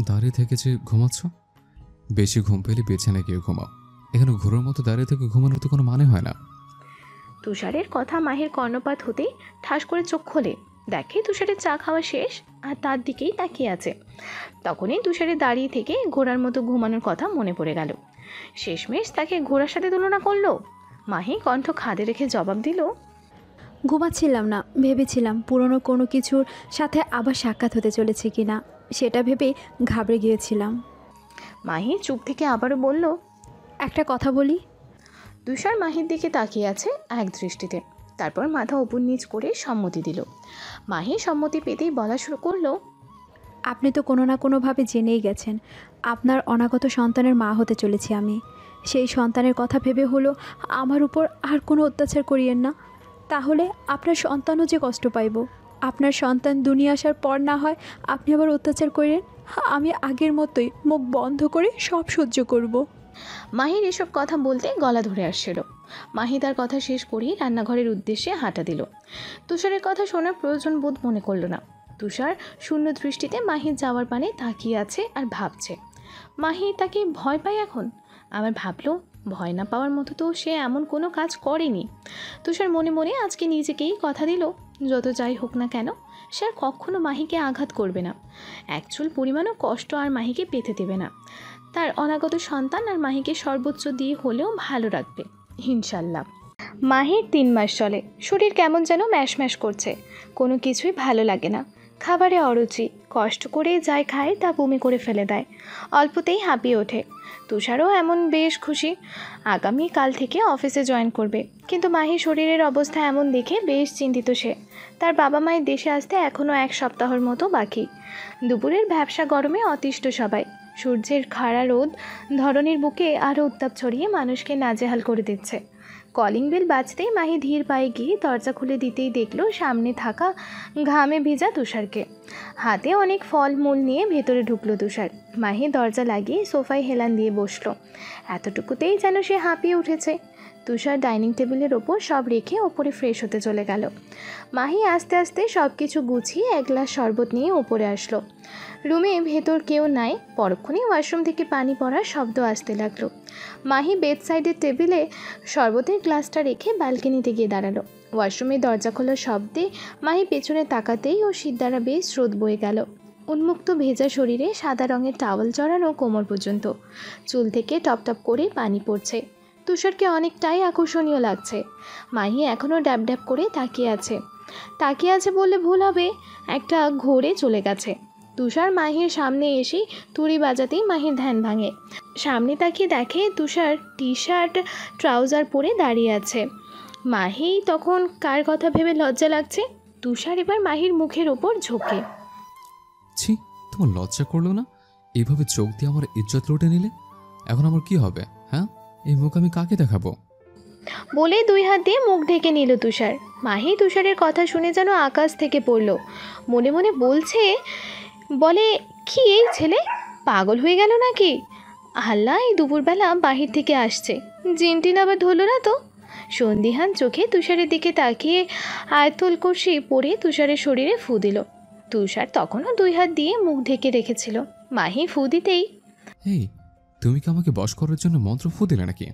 E: দাঁড়িয়ে থেকে যে ঘুমাচ্ছ? বেশি ঘুম পেলে বিছানায় গিয়ে ঘুমাও। এখানে ঘোরের মতো দাঁড়িয়ে থেকে ঘুমানোর তো কোনো মানে হয় না।
A: তুষারের কথা মাহির কর্ণপাত হতেই ঠাস করে চোখ খোলে, দেখে তুষারের চা খাওয়া শেষ আর তার দিকেই তাকিয়ে আছে। তখনই তুষারের দাঁড়িয়ে থেকে ঘোড়ার মতো ঘুমানোর কথা মনে পড়ে গেল। শেষমেশ তাকে ঘোড়ার সাথে তুলনা করলো। মাহি কণ্ঠ খাদে রেখে জবাব দিল,
B: ঘুমাচ্ছিলাম না, ভেবেছিলাম পুরনো কোনো কিছুর সাথে আবার সাক্ষাৎ হতে চলেছে কিনা, সেটা ভেবে ঘাবড়ে গিয়েছিলাম।
A: মাহি চুপ থেকে আবারও বলল,
B: একটা কথা বলি।
A: তুষার মাহির দিকে তাকিয়ে আছে এক দৃষ্টিতে, তারপর মাথা উপর নিচ করে সম্মতি দিল। মাহি সম্মতি পেতেই বলা শুরু করলো,
B: আপনি তো কোনো না কোনোভাবে জেনেই গেছেন আপনার অনাগত সন্তানের মা হতে চলেছি আমি। সেই সন্তানের কথা ভেবে হলো আমার উপর আর কোনো অত্যাচার করিয়েন না, তাহলে আপনার সন্তানও যে কষ্ট পাইব। আপনার সন্তান দুনিয়া আসার পর না হয় আপনি আবার অত্যাচার করেন, আমি আগের মতোই মুখ বন্ধ করে সব সহ্য করব।
A: মাহির এসব কথা বলতে গলা ধরে আসছিল। মাহি তার কথা শেষ করেই রান্নাঘরের উদ্দেশ্যে হাঁটা দিল। তুষারের কথা শোনার প্রয়োজন বোধ মনে করল না। তুষার শূন্য দৃষ্টিতে মাহির যাওয়ার পানে তাকিয়ে আছে আর ভাবছে, মাহি তাকে ভয় পায় এখন। আবার ভাবলো, ভয় না পাওয়ার মতো তো সে এমন কোনো কাজ করেনি। তুষার মনে মনে আজকে নিজেকেই কথা দিল, যত যাই হোক না কেন সে আর কখনো মাহিকে আঘাত করবে না। অ্যাকচুয়াল পরিমাণও কষ্ট আর মাহিকে পেতে দেবে না। তার অনাগত সন্তান আর মাহিকে সর্বোচ্চ দিয়ে হলেও ভালো রাখবে ইনশাল্লাহ। মাহির 3 মাস চলে, শরীর কেমন যেন ম্যাশ ম্যাশ করছে, কোনো কিছুই ভালো লাগে না। খাবারে অরুচি, কষ্ট করে যাই খায় তা বমি করে ফেলে দেয়, অল্পতেই হাঁপিয়ে ওঠে। তুষারও এমন বেশ খুশি, আগামী কাল থেকে অফিসে জয়েন করবে। কিন্তু মাহির শরীরের অবস্থা এমন দেখে বেশ চিন্তিত সে। তার বাবা মায়ের দেশে আসতে এখনও 1 সপ্তাহের মতো বাকি। দুপুরের ভ্যাপসা গরমে অতিষ্ঠ সবাই। সূর্যের খাড়া রোদ ধরনের বুকে আরও উত্তাপ ছড়িয়ে মানুষকে নাজেহাল করে দিচ্ছে। কলিং বেল বাজতেই মাহি ধীর পায়ে গিয়ে দরজা খুলে দিতেই দেখলো সামনে থাকা ঘামে ভেজা তুষারকে। হাতে অনেক ফলমূল নিয়ে ভেতরে ঢুকলো তুষার। মাহি দরজা লাগিয়ে সোফায় হেলান দিয়ে বসলো। এতটুকুতেই যেন সে হাঁপিয়ে উঠেছে। তুষার ডাইনিং টেবিলের ওপর সব রেখে ওপরে ফ্রেশ হতে চলে গেল। মাহি আস্তে আস্তে সব কিছু গুছিয়ে 1 গ্লাস শরবত নিয়ে ওপরে আসলো। রুমে ভেতর কেউ নাই, পরক্ষণেই ওয়াশরুম থেকে পানি পড়ার শব্দ আসতে লাগলো। মাহি বেড সাইডের টেবিলে শরবতের গ্লাসটা রেখে ব্যালকনিতে গিয়ে দাঁড়ালো। ওয়াশরুমের দরজা খোলার শব্দে মাহি পেছনে তাকাতেই ও সিদ্ধারা বেশ স্রোত বয়ে গেল। উন্মুক্ত ভেজা শরীরে সাদা রঙের টাওয়াল জড়ানো কোমর পর্যন্ত, চুল থেকে টপ টপ করে পানি পড়ছে। তুষারকে অনেকটাই আকর্ষণীয় লাগছে। মাহি এখনও ড্যাব ড্যাব করে তাকিয়ে আছে। তাকিয়ে আছে বললে ভুল হবে, একটা ঘোরে চলে গেছে। তুষার মাহির সামনে এসেই তুড়ি বাজাতেই মাহির ধ্যান ভাঙে। সামনে তাকিয়ে দেখে তুষার টি শার্ট ট্রাউজার পরে দাঁড়িয়ে আছে। মাহি তখন কার কথা ভেবে লজ্জা লাগছে। তুষার এবার মাহির মুখের ওপর ঝোঁকে।
E: ছি, তোমার লজ্জা করলো না? এইভাবে চোখ দিয়ে আমার ইজ্জত লুটে নিলে এখন আমার কি হবে? হ্যাঁ, এই মুখ আমি কাকে দেখাবো?
A: বলে 2 হাত দিয়ে মুখ ঢেকে নিল তুষার। মাহি তুষারের কথা শুনে যেন আকাশ থেকে পড়ল। মনে মনে বলে কি এই ছেলে পাগল হয়ে গেল নাকি? আল্লাহ, এই দুপুরবেলা বাহির থেকে আসছে, জিনটিন আবার ধরল না তো? সন্দিহান চোখে তুষারের দিকে তাকিয়ে আয়তুল কুরসি পড়ে তুষারের শরীরে ফু দিল। তুষার তখনও 2 হাত দিয়ে মুখ ঢেকে রেখেছিল। মাহি ফু দিতেই
E: এই, তুমি কি আমাকে বশ করার জন্য মন্ত্র ফু দিলে নাকি?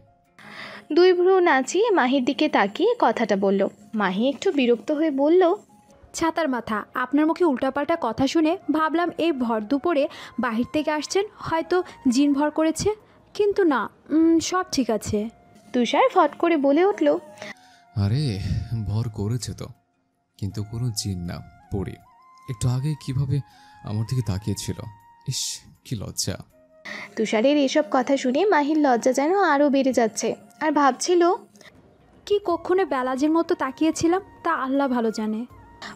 A: 2 ভ্রু নাচিয়ে মাহির দিকে তাকিয়ে কথাটা বলল। মাহি একটু বিরক্ত হয়ে বলল,
B: ছাতার মাথা, আপনার মুখে উল্টাপাল্টা কথা শুনে ভাবলাম এই ভর দুপুরে বাহির থেকে আসছেন, হয়তো জিন ভর করেছে। কিন্তু না, সব ঠিক আছে।
A: তুষার ফট করে বলে উঠল,
E: আরে, ভর করেছে তো, কিন্তু কোনো জিন না, পড়ি। একটু আগে কিভাবে আমার দিকে তাকিয়েছিল, ইস কি লজ্জা।
A: তুষারের এসব কথা শুনে মাহির লজ্জা যেন আরও বেড়ে যাচ্ছে। আর ভাবছিল,
B: কি কক্ষণে বেলাজের মতো তাকিয়েছিলাম তা আল্লাহ ভালো জানে।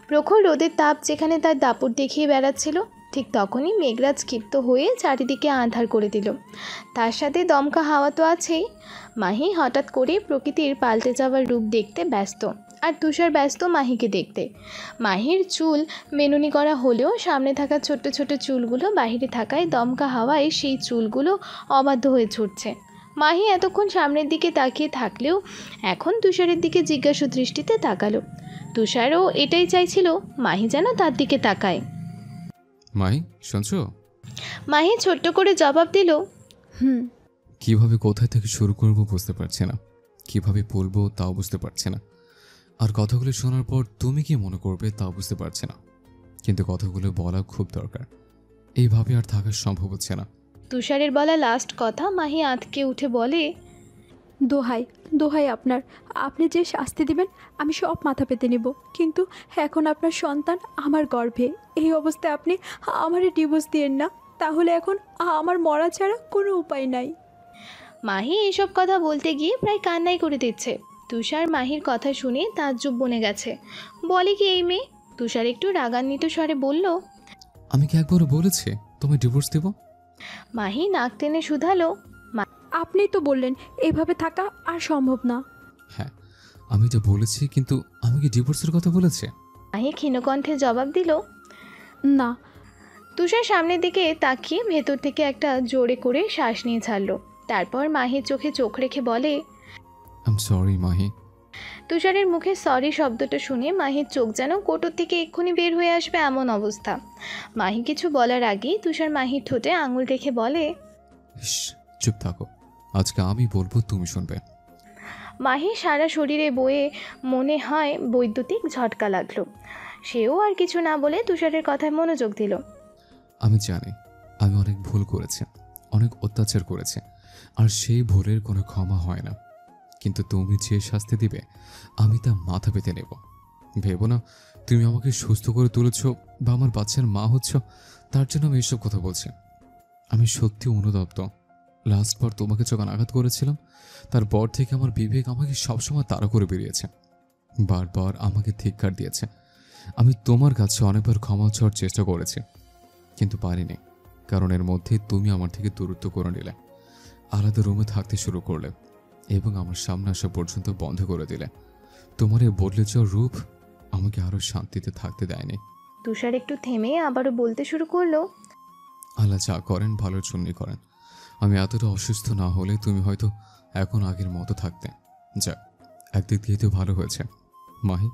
A: প্রখর রোদের তাপ যেখানে তার দাপট দেখিয়ে বেড়াচ্ছিল, ঠিক তখনই মেঘরাজ ক্ষিপ্ত হয়ে চারিদিকে আঁধার করে দিল। তার সাথে দমকা হাওয়া তো আছেই। মাহি হঠাৎ করে প্রকৃতির পাল্টে যাওয়ার রূপ দেখতে ব্যস্ত, আর তুষার ব্যস্ত মাহিকে দেখতে। মাহির চুল বেনুনি করা হলেও সামনে থাকা ছোট্ট ছোট্ট চুলগুলো বাহিরে থাকায় দমকা হাওয়ায় সেই চুলগুলো অবাধ্য হয়ে ছুটছে। মাহি এতক্ষণ সামনের দিকে তাকিয়ে থাকলেও এখন তুষারের দিকে জিজ্ঞাসু দৃষ্টিতে তাকালো। তুষারও এটাই চাইছিল মাহি যেন তার দিকে তাকায়।
E: মাহি, শুনছো?
A: মাহি ছোট্ট করে জবাব দিল,
E: কিভাবে কোথায় থেকে শুরু করব বুঝতে পারছি না, কিভাবে বলবো তাও বুঝতে পারছি না, আর কথাগুলো শোনার পর তুমি কি মনে করবে তাও বুঝতে পারছি না, কিন্তু কথাগুলো বলা খুব দরকার। এইভাবে আর থাকা সম্ভব হচ্ছে না।
A: তুষারের বলা লাস্ট কথা মাহি আঁতকে উঠে বলে,
B: দোহাই দোহাই আপনার, আপনি যে শাস্তি দিবেন আমি সব মাথা পেতে নেব, কিন্তু এখন আপনার সন্তান আমার গর্ভে, এই অবস্থায় আপনি আমারে ডিভোর্স দিয়েন না, তাহলে এখন আমার মরা ছাড়া কোনো উপায় নাই।
A: মাহি এসব কথা বলতে গিয়ে প্রায় কান্নাই করে দিচ্ছে। তুষার মাহির কথা শুনে তাজ্জব বনে গেছে। বলে কি এই মেয়ে? তুষার একটু রাগান্বিত স্বরে বলল,
E: আমি কি একবারও বলেছি তোমায় ডিভোর্স দেব?
A: মাহি নাক টেনে শুধালো,
B: আপনিই তো বললেন এভাবে থাকা আর সম্ভব না।
E: হ্যাঁ, আমি তো বলেছি, কিন্তু আমি কি ডিভোর্সের কথা বলেছি?
A: মাহি ক্ষীণকণ্ঠে জবাব দিল,
B: না।
A: তুষার সামনের দিকে তাকিয়ে ভেতর থেকে একটা জোরে করে শ্বাস নিয়ে ছাড়ল। তারপর মাহির চোখে চোখ রেখে বলে,
E: আই এম সরি মাহি।
A: তুষারের মুখে সরি শব্দটা শুনে মাহির চোখ যেন কোটর থেকে এক্ষুনি বের হয়ে আসবে এমন অবস্থা। মাহি কিছু বলার আগেই তুষার মাহির ঠোঁটে আঙুল রেখে বলে,
E: ইস, চুপ থাকো, আজকে আমি বলবো তুমি শুনবে।
A: মাহি সারা শরীরে বয়ে মনে হয় বৈদ্যুতিক ঝটকা লাগলো। সেও আর কিছু না বলে তুষারের কথায় মনোযোগ দিল।
E: আমি জানি আমি অনেক ভুল করেছি, অনেক অত্যাচার করেছি, আর সেই ভুলের কোনো ক্ষমা হয় না, কিন্তু তুমি যে শাস্তি দিবে আমি তা মাথা পেতে নেব। ভেবো না তুমি আমাকে সুস্থ করে তুলেছ বা আমার বাচ্চার মা হচ্ছ, তার জন্য আমি এসব কথা বলছি। আমি সত্যি অনুতপ্ত। লাস্টবার তোমাকে যখন আঘাত করেছিলাম তারপর থেকে আমার বিবেক আমাকে সবসময় তাড়া করে বেরিয়েছে, বারবার আমাকে ধিক্কার দিয়েছে। আমি তোমার কাছে অনেকবার ক্ষমা চাওয়ার চেষ্টা করেছি, কিন্তু পারিনি, কারণ এর মধ্যে তুমি আমার থেকে দূরত্ব করে নিলে, আলাদা রুমে থাকতে শুরু করলে এবং আমার সামনে আসা পর্যন্ত বন্ধ করে দিলে। তোমার এই বদলে যাওয়ার রূপ আমাকে আরও শান্তিতে থাকতে দেয়নি।
A: তুষার একটু থেমে আবারও বলতে শুরু করলো,
E: আল্লাহ যা করেন ভালোর জন্যই করেন। আমি এতটা অসুস্থ না হলে তুমি হয়তো এখন আগের মতো থাকতে। যাক, একদিক দিয়ে তো ভালো হয়েছে। মাহি,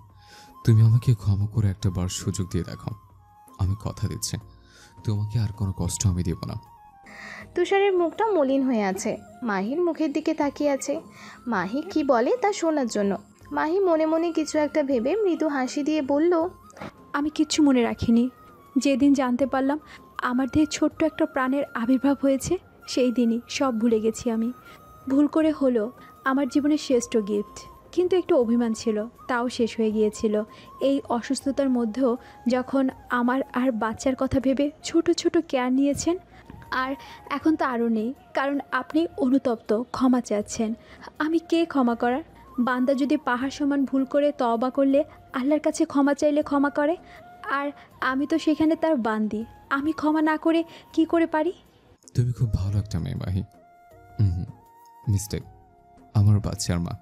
E: তুমি আমাকে ক্ষমা করে একটা বার সুযোগ দিয়ে দেখো। আমি কথা দিচ্ছি তোমাকে আর কোনো কষ্ট আমি দেব না।
A: তুষারের মুখটা মলিন হয়ে আছে, মাহির মুখের দিকে তাকিয়ে আছে মাহি কি বলে তা শোনার জন্য। মাহি মনে মনে কিছু একটা ভেবে মৃদু হাসি দিয়ে বলল,
B: আমি কিচ্ছু মনে রাখিনি। যেদিন জানতে পারলাম আমার দেহে ছোট্ট একটা প্রাণের আবির্ভাব হয়েছে, সেই দিনই সব ভুলে গেছি আমি। ভুল করে হলো আমার জীবনের শ্রেষ্ঠ গিফট। কিন্তু একটু অভিমান ছিল, তাও শেষ হয়ে গিয়েছিল। এই অসুস্থতার মধ্যেও যখন আমার আর বাচ্চার কথা ভেবে ছোট ছোট কেয়ার নিয়েছেন, আর এখন তো আরও নেই, কারণ আপনি অনুতপ্ত, ক্ষমা চাচ্ছেন। আমি কে ক্ষমা করার? বান্দা যদি পাহাড় সমান ভুল করে তওবা করলে আল্লাহর কাছে ক্ষমা চাইলে ক্ষমা করে, আর আমি তো সেখানে তার বান্দি। আমি ক্ষমা না করে কি করে পারি?
E: তুমি খুব ভালো একটা মেয়ে মাহি। মিস্টেক, আমার বাচ্চার মা।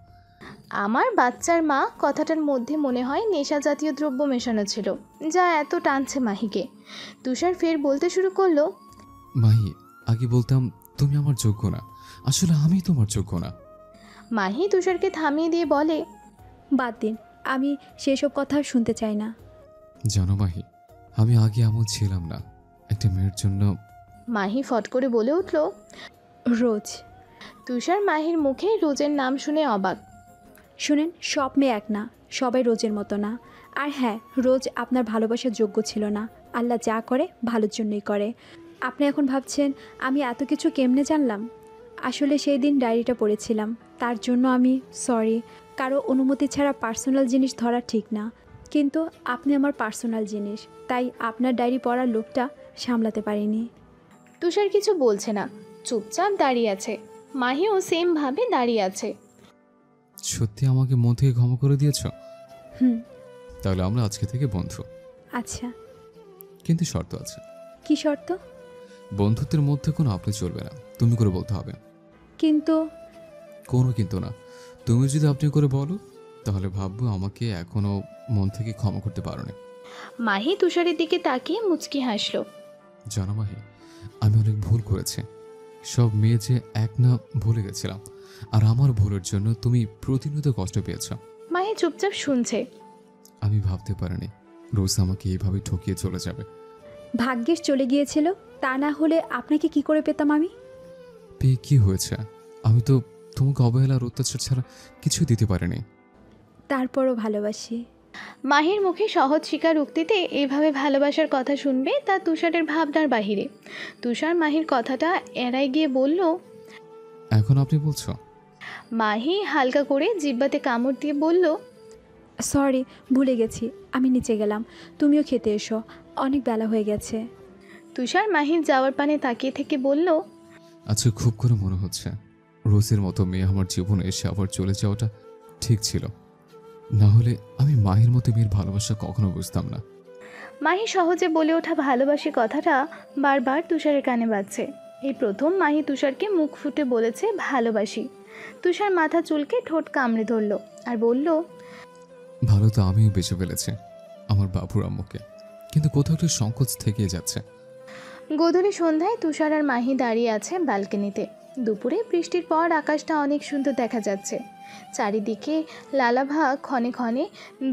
A: আমার বাচ্চার মা কথাটার মধ্যে মনে হয় নেশা জাতীয় দ্রব্য মেশানো ছিল, যা এত টানছে মাহিকে। তুষার ফের বলতে শুরু করলো,
E: মাহি, আগে বলতাম তুমি আমার যোগ্য না, আসলে আমি তোমার যোগ্য না।
A: মাহি তুষারকে থামিয়ে দিয়ে বলে,
B: বাদ দিন, আমি সেসব কথা আর শুনতে চাই না।
E: জানো মাহি, আমি আগে এমন ছিলাম না। একটা মেয়ের জন্য।
A: মাহি ফট করে বলে উঠল,
B: রোজ।
A: তুষার মাহির মুখে রোজের নাম শুনে অবাক।
B: শুনেন, সব মেয়ে এক না, সবাই রোজের মতো না। আর হ্যাঁ, রোজ আপনার ভালোবাসার যোগ্য ছিল না। আল্লাহ যা করে ভালোর জন্যই করে। আপনি এখন ভাবছেন আমি এত কিছু কেমনে জানলাম? আসলে সেই দিন ডায়েরিটা পড়েছিলাম, তার জন্য আমি সরি। কারো অনুমতি ছাড়া পার্সোনাল জিনিস ধরা ঠিক না, কিন্তু আপনি আমার পার্সোনাল জিনিস, তাই আপনার ডায়েরি পড়ার লোকটা সামলাতে পারিনি।
A: তুষার কিছু বলছে না, চুপচাপ দাঁড়িয়ে আছে। মাহিও সেম ভাবে দাঁড়িয়ে আছে।
E: সত্যি আমাকে মন থেকে ক্ষমা করে দিয়েছ?
B: হুম।
E: তাহলে আমরা আজকে থেকে বন্ধু,
B: আচ্ছা।
E: কিন্তু শর্ত আছে।
B: কি শর্ত?
E: বন্ধুত্বের মধ্যে কোনো আপনি চলবে না, তুমি করে বলতে হবে।
B: কিন্তু
E: কোনো কিন্তু না। তুমি যদি আপনি করে বলো তাহলে ভাববো আমাকে এখনো মন থেকে ক্ষমা করতে পারো না।
A: মাহি তুষারের দিকে তাকিয়ে মুচকি হাসলো।
E: জানো মাহি, আমি অনেক ভুল করেছি। সব মেয়ে যে এক না ভুলে গেছিলাম, আর আমার ভুলের জন্য তুমি প্রতিনিয়ত কষ্ট পেয়েছ।
A: মাহি চুপচাপ শুনছে।
E: আমি ভাবতে পারিনি রোজ আমাকে এইভাবে ঠকিয়ে চলে যাবে।
B: ভাগ্যের চলে গিয়েছিল, তা না হলে আপনাকে কি করে পেতাম আমি?
E: পেয়ে কি হয়েছে? আমি তো তোমাকে অবহেলার অত্যাচার ছাড়া কিছু দিতে পারিনি।
B: তারপরও ভালোবাসি।
A: মাহির মুখে সহজ স্বীকার উক্তিতে এভাবে ভালোবাসার কথা শুনবে তা তুষারের ভাবনার বাহিরে। তুষার মাহির কথাটা এড়াই গিয়ে বলল,
E: এখন আপনি বলছো?
A: মাহি হালকা করে জিহ্বাতে কামড় দিয়ে বলল,
B: সরি, ভুলে গেছি। আমি নিচে গেলাম, তুমিও খেতে এসো, অনেক বেলা হয়ে গেছে।
A: তুষার মাহির যাওয়ার পানে তাকিয়ে থেকে বলল,
E: আজকে খুব করে মনে হচ্ছে রোজের মতো মেয়ে আমার জীবনে এসে আবার চলে যাওয়াটা ঠিক ছিল। না হলে আমি মায়ের মতো মেয়ের ভালোবাসা কখনো বুঝতাম না।
A: মাহি সহজে বলে ওঠা ভালোবাসি কথাটা বারবার তুষারের কানে বাজছে। এই প্রথম মাহি তুষারকে মুখ ফুটে বলেছে ভালোবাসি। তুষার মাথা চুলকে ঠোঁট কামড়ে ধরল আর বলল,
E: ভালো তো আমিও বেঁচে ফেলেছি আমার বাবুর আম্মুকে, কিন্তু কোথাও একটা সংকোচ থেকে যাচ্ছে।
A: গোধূলি সন্ধ্যায় তুষার আর মাহি দাঁড়িয়ে আছে ব্যালকনিতে। দুপুরে বৃষ্টির পর আকাশটা অনেক সুন্দর দেখা যাচ্ছে। চারিদিকে লালাভা, ক্ষণে ক্ষণে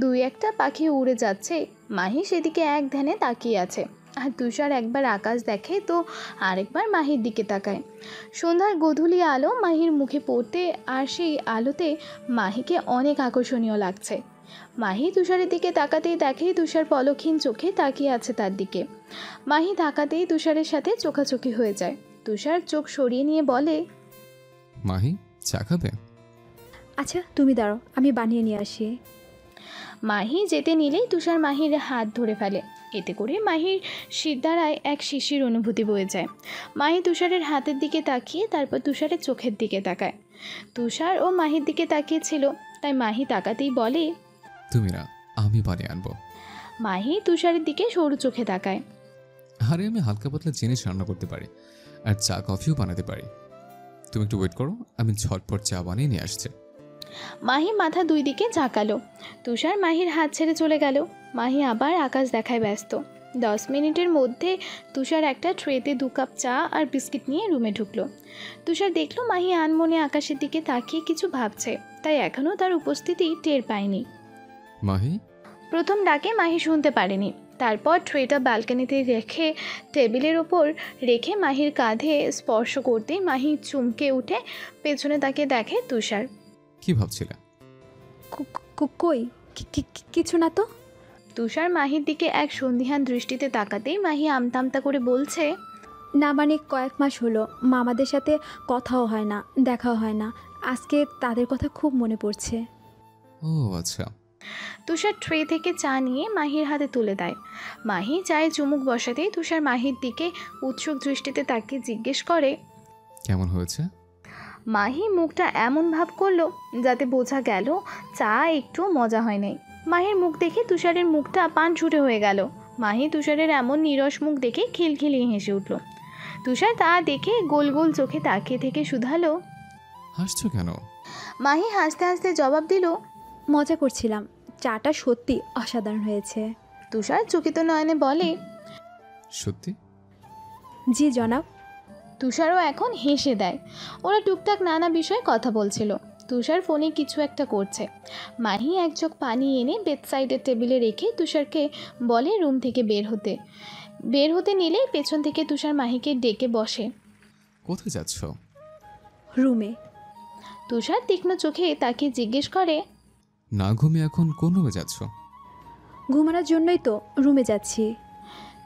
A: দুই একটা পাখি উড়ে যাচ্ছে। মাহি সেদিকে এক ধ্যানে তাকিয়ে আছে, আর তুষার একবার আকাশ দেখে তো আরেকবার মাহির দিকে তাকায়। সন্ধ্যার গোধূলি আলো মাহির মুখে পড়তে, আর সেই আলোতে মাহিকে অনেক আকর্ষণীয় লাগছে। মাহি তুষারের দিকে তাকাতেই দেখে তুষার পলকহীন চোখে তাকিয়ে আছে তার দিকে। মাহি তাকাতেই তুষারের সাথে চোখাচোখি হয়ে যায়। তুষার চোখ সরিয়ে নিয়ে বলে,
E: মাহি, চা খাবে?
B: আচ্ছা, তুমি দাঁড়াও, আমি বানিয়ে নিয়ে আসি।
A: মাহি যেতে নিলেই তুষার মাহির হাত ধরে ফেলে। এতে করে মাহির শিরদাঁড়ায় এক শিশির অনুভূতি বয়ে যায়। মাহি তুষারের হাতের দিকে তাকিয়ে তারপর তুষারের চোখের দিকে তাকায়। তুষার ও মাহির দিকে তাকিয়েছিল, তাই মাহি তাকাতেই বলে,
E: তুমি না, আমি বানিয়ে আনবো।
A: মাহি তুষারের দিকে সরু চোখে তাকায়।
E: আরে আমি হালকা পাতলা জিনিস রান্না করতে পারি, আর চা কফিও বানাতে পারি। তুমি একটু ওয়েট করো, আমি ঝটপট চা বানিয়ে নিয়ে আসছি।
A: মাহি মাথা দুই দিকে ঝাঁকালো। তুষার মাহির হাত ছেড়ে চলে গেল। মাহি আবার আকাশ দেখায় ব্যস্ত। 10 মিনিটের মধ্যে তুষার একটা ট্রেতে 2 কাপ চা আর বিস্কিট নিয়ে রুমে ঢুকলো। তুষার দেখলো মাহি আনমনে আকাশের দিকে তাকিয়ে কিছু ভাবছে, তাই এখনও তার উপস্থিতি টের পায়নি।
E: মাহি?
A: প্রথম ডাকে মাহি শুনতে পারেনি। তারপর ট্রেটা ব্যালকনিতে রেখে টেবিলের ওপর রেখে মাহির কাঁধে স্পর্শ করতেই মাহি চমকে উঠে পেছনে তাকিয়ে দেখে তুষার।
E: কি ভাবছিলে?
B: কই, কিছু না তো।
A: তুষার মাহির দিকে এক সন্দিহান দৃষ্টিতে তাকাতেই মাহি আমতামতা করে বলছে,
B: না মানে কয়েক মাস হলো মামাদের সাথে কথাও হয় না, দেখাও হয় না। আজকে তাদের কথা খুব মনে পড়ছে।
E: ও আচ্ছা।
A: তুষার ট্রে থেকে চা নিয়ে মাহির হাতে তুলে দেয়। মাহি চায়ে চুমুক বসাতেই তুষার মাহির দিকে উৎসুক দৃষ্টিতে তাকিয়ে জিজ্ঞেস করে।
E: কেমন হয়েছে?
A: মাহি মুখটা এমন ভাব করলো যাতে বোঝা গেল চা একটু মজা হয় নাই। মাহির মুখ দেখে তুষারের মুখটা পান ছুটে হয়ে গেল। মাহি তুষারের এমন নিরস মুখ দেখে খিলখিলিয়ে হেসে উঠল। তুষার তা দেখে গোল গোল চোখে তাকিয়ে থেকে শুধালো।
E: হাসছো কেন?
A: মাহি হাসতে হাসতে জবাব দিল।
B: মজা করছিলাম, চাটা সত্যি অসাধারণ হয়েছে।
A: তুষার চকিত নয়নে বলে।
E: সত্যি?
B: জি জনাব।
A: তুষারও এখন হেসে দেয়। ওরা টুকটাক নানা বিষয়ে কথা বলছিল। তুষার ফোনে কিছু একটা করছে। মাহি এক চোখ পানি এনে বেডসাইডের টেবিলে রেখে তুষারকে বলে রুম থেকে বের হতে নিলে পেছন থেকে তুষার মাহিকে ডেকে বসে।
E: কোথায় যাচ্ছ?
B: রুমে।
A: তুষার তীক্ষ্ণ চোখে তাকে জিজ্ঞেস করে।
E: না ঘুমিয়ে এখন কোন রুমে যাচ্ছ?
B: ঘুমানোর জন্যই তো রুমে যাচ্ছি।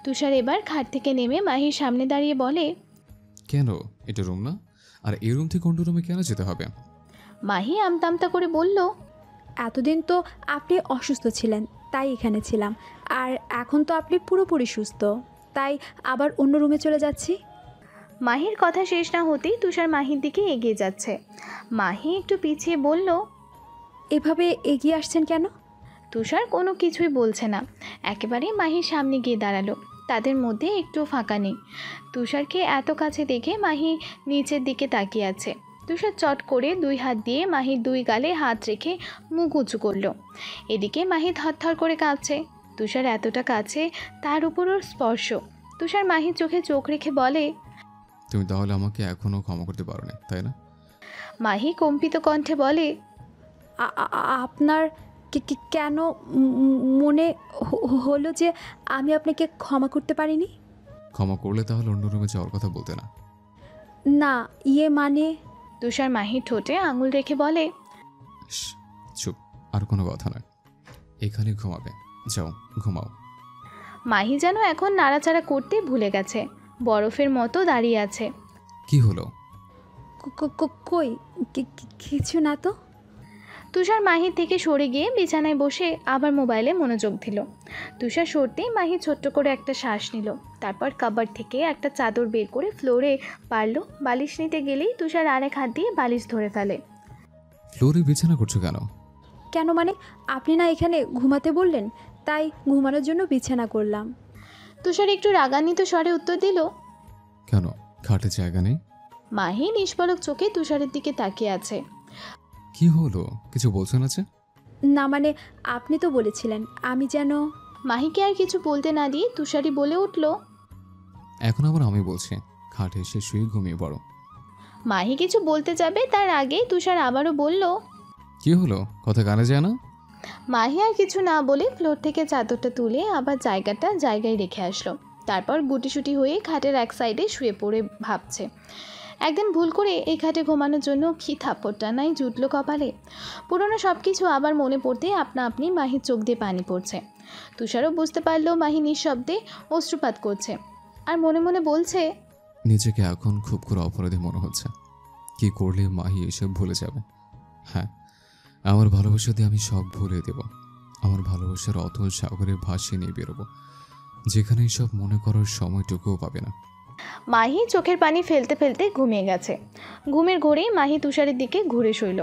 A: তুষার এবার খাট থেকে নেমে মাহির সামনে দাঁড়িয়ে বলে।
E: কেন? এটা রুম না? আর এই রুম থেকে অন্য রুমে কেন যেতে হবে?
A: মাহি আমতামতা করে বলল।
B: এতদিন তো আপনি অসুস্থ ছিলেন, তাই এখানে ছিলাম। আর এখন তো আপনি পুরোপুরি সুস্থ, তাই আবার অন্য রুমে চলে যাচ্ছি।
A: মাহির কথা শেষ না হতেই তুষার মাহির দিকে এগিয়ে যাচ্ছে। মাহি একটু পিছিয়ে বলল।
B: এভাবে এগিয়ে আসছেন কেন?
A: তুষার কোনো কিছুই বলছে না। একেবারেই মাহির সামনে গিয়ে দাঁড়ালো। তাদের মধ্যে একটু ফাঁকা নেই। তুষারকে এত কাছে দেখে মাহি নিচের দিকে তাকিয়ে আছে। তুষার চট করে 2 হাত দিয়ে মাহির 2 গালে হাত রেখে মুখ উঁচু করলো। এদিকে মাহি থরথর করে কাঁপছে। তুষার এতটা কাছে, তার উপর ওর স্পর্শ। তুষার মাহির চোখে চোখ রেখে বলে।
E: তুমি তাহলে আমাকে এখনো ক্ষমা করতে পারো না, তাই না?
A: মাহি কম্পিত কণ্ঠে বলে।
B: আপনার কেন মনে হলো যে আমি আপনাকে ক্ষমা করতে পারিনি?
E: ক্ষমা করলে তাহলে অন্য রুমে যাওয়ার কথা বলতে না।
B: না, মানে।
A: তুষার মাহির ঠোঁটে আঙুল রেখে বলে।
E: শ্, চুপ, আর কোনো কথা নয়। এখানে ঘুমাবে, যাও ঘুমাও।
A: মাহি যেন এখন নাড়াচাড়া করতে ভুলে গেছে। বরফের মতো দাঁড়িয়ে আছে।
E: কি হলো?
B: কই কিছু না তো।
A: তুষার মাহির থেকে সরে গিয়ে বিছানায় বসে আবার মোবাইলে মনোযোগ দিল। তুষার সরতেই মাহি ছোট্ট করে একটা শ্বাস নিল। তারপর কাবার্ড থেকে একটা চাদর বের করে ফ্লোরে পারল। বালিশ নিতে গেলেই তুষার আরেক হাত দিয়ে বালিশ ধরে ফেলে।
E: ফ্লোরে বিছানা করছো কেন?
B: কেন মানে, আপনি না এখানে ঘুমাতে বললেন, তাই ঘুমানোর জন্য বিছানা করলাম।
A: তুষার একটু রাগান্বিত স্বরে উত্তর দিল।
E: কেন, খাটে জায়গা নেই?
A: মাহি নিষ্পলক চোখে তুষারের দিকে তাকিয়ে আছে।
E: কি হলো, কিছু বলছো না যে?
B: না মানে, আপনি তো বলেছিলেন আমি যেন।
A: মাহিকে আর কিছু বলতে না দিয়ে তুষারই বলে উঠল।
E: এখন আবার আমি বলছি, খাটে এসে শুয়ে ঘুমিয়ে পড়ো।
A: মাহি কিছু বলতে যাবে তার আগেই তুষার আবারও বলল।
E: কি হলো, কথা কানে যায় না?
A: মাহি আর কিছু না বলে ফ্লোর থেকে চাদরটা তুলে আবার জায়গায় রেখে আসলো। তারপর গুটিসুটি হয়ে খাটের এক সাইডে শুয়ে পড়ে ভাবছে, একদিন ভুল করে এই খাটে ঘুমানোর জন্য কি থাপ্পড়টা নাই জুটলো কপালে। পুরনো সব কিছু আবার মনে পড়তে আপনা আপনি মাহির চোখ দিয়ে পানি পড়ছে। তুষারও বুঝতে পারলো মাহি নিঃশব্দে অশ্রুপাত করছে আর মনে মনে বলছে।
E: নিজেকে এখন খুব করে অপরাধী মনে হচ্ছে। কি করলে মাহি এসব ভুলে যাবে? হ্যাঁ, আমার ভালোবাসা দিয়ে আমি সব ভুলে দেব। আমার ভালোবাসার অতল সাগরে ভাসিয়ে নিয়ে বেরোবো, যেখানে সব মনে করার সময়টুকুও পাবে না।
A: মাহি চোখের পানি ফেলতে ফেলতে ঘুমিয়ে গেছে। ঘুমের ঘোরেই মাহি তুষারের দিকে ঘুরে শুইল।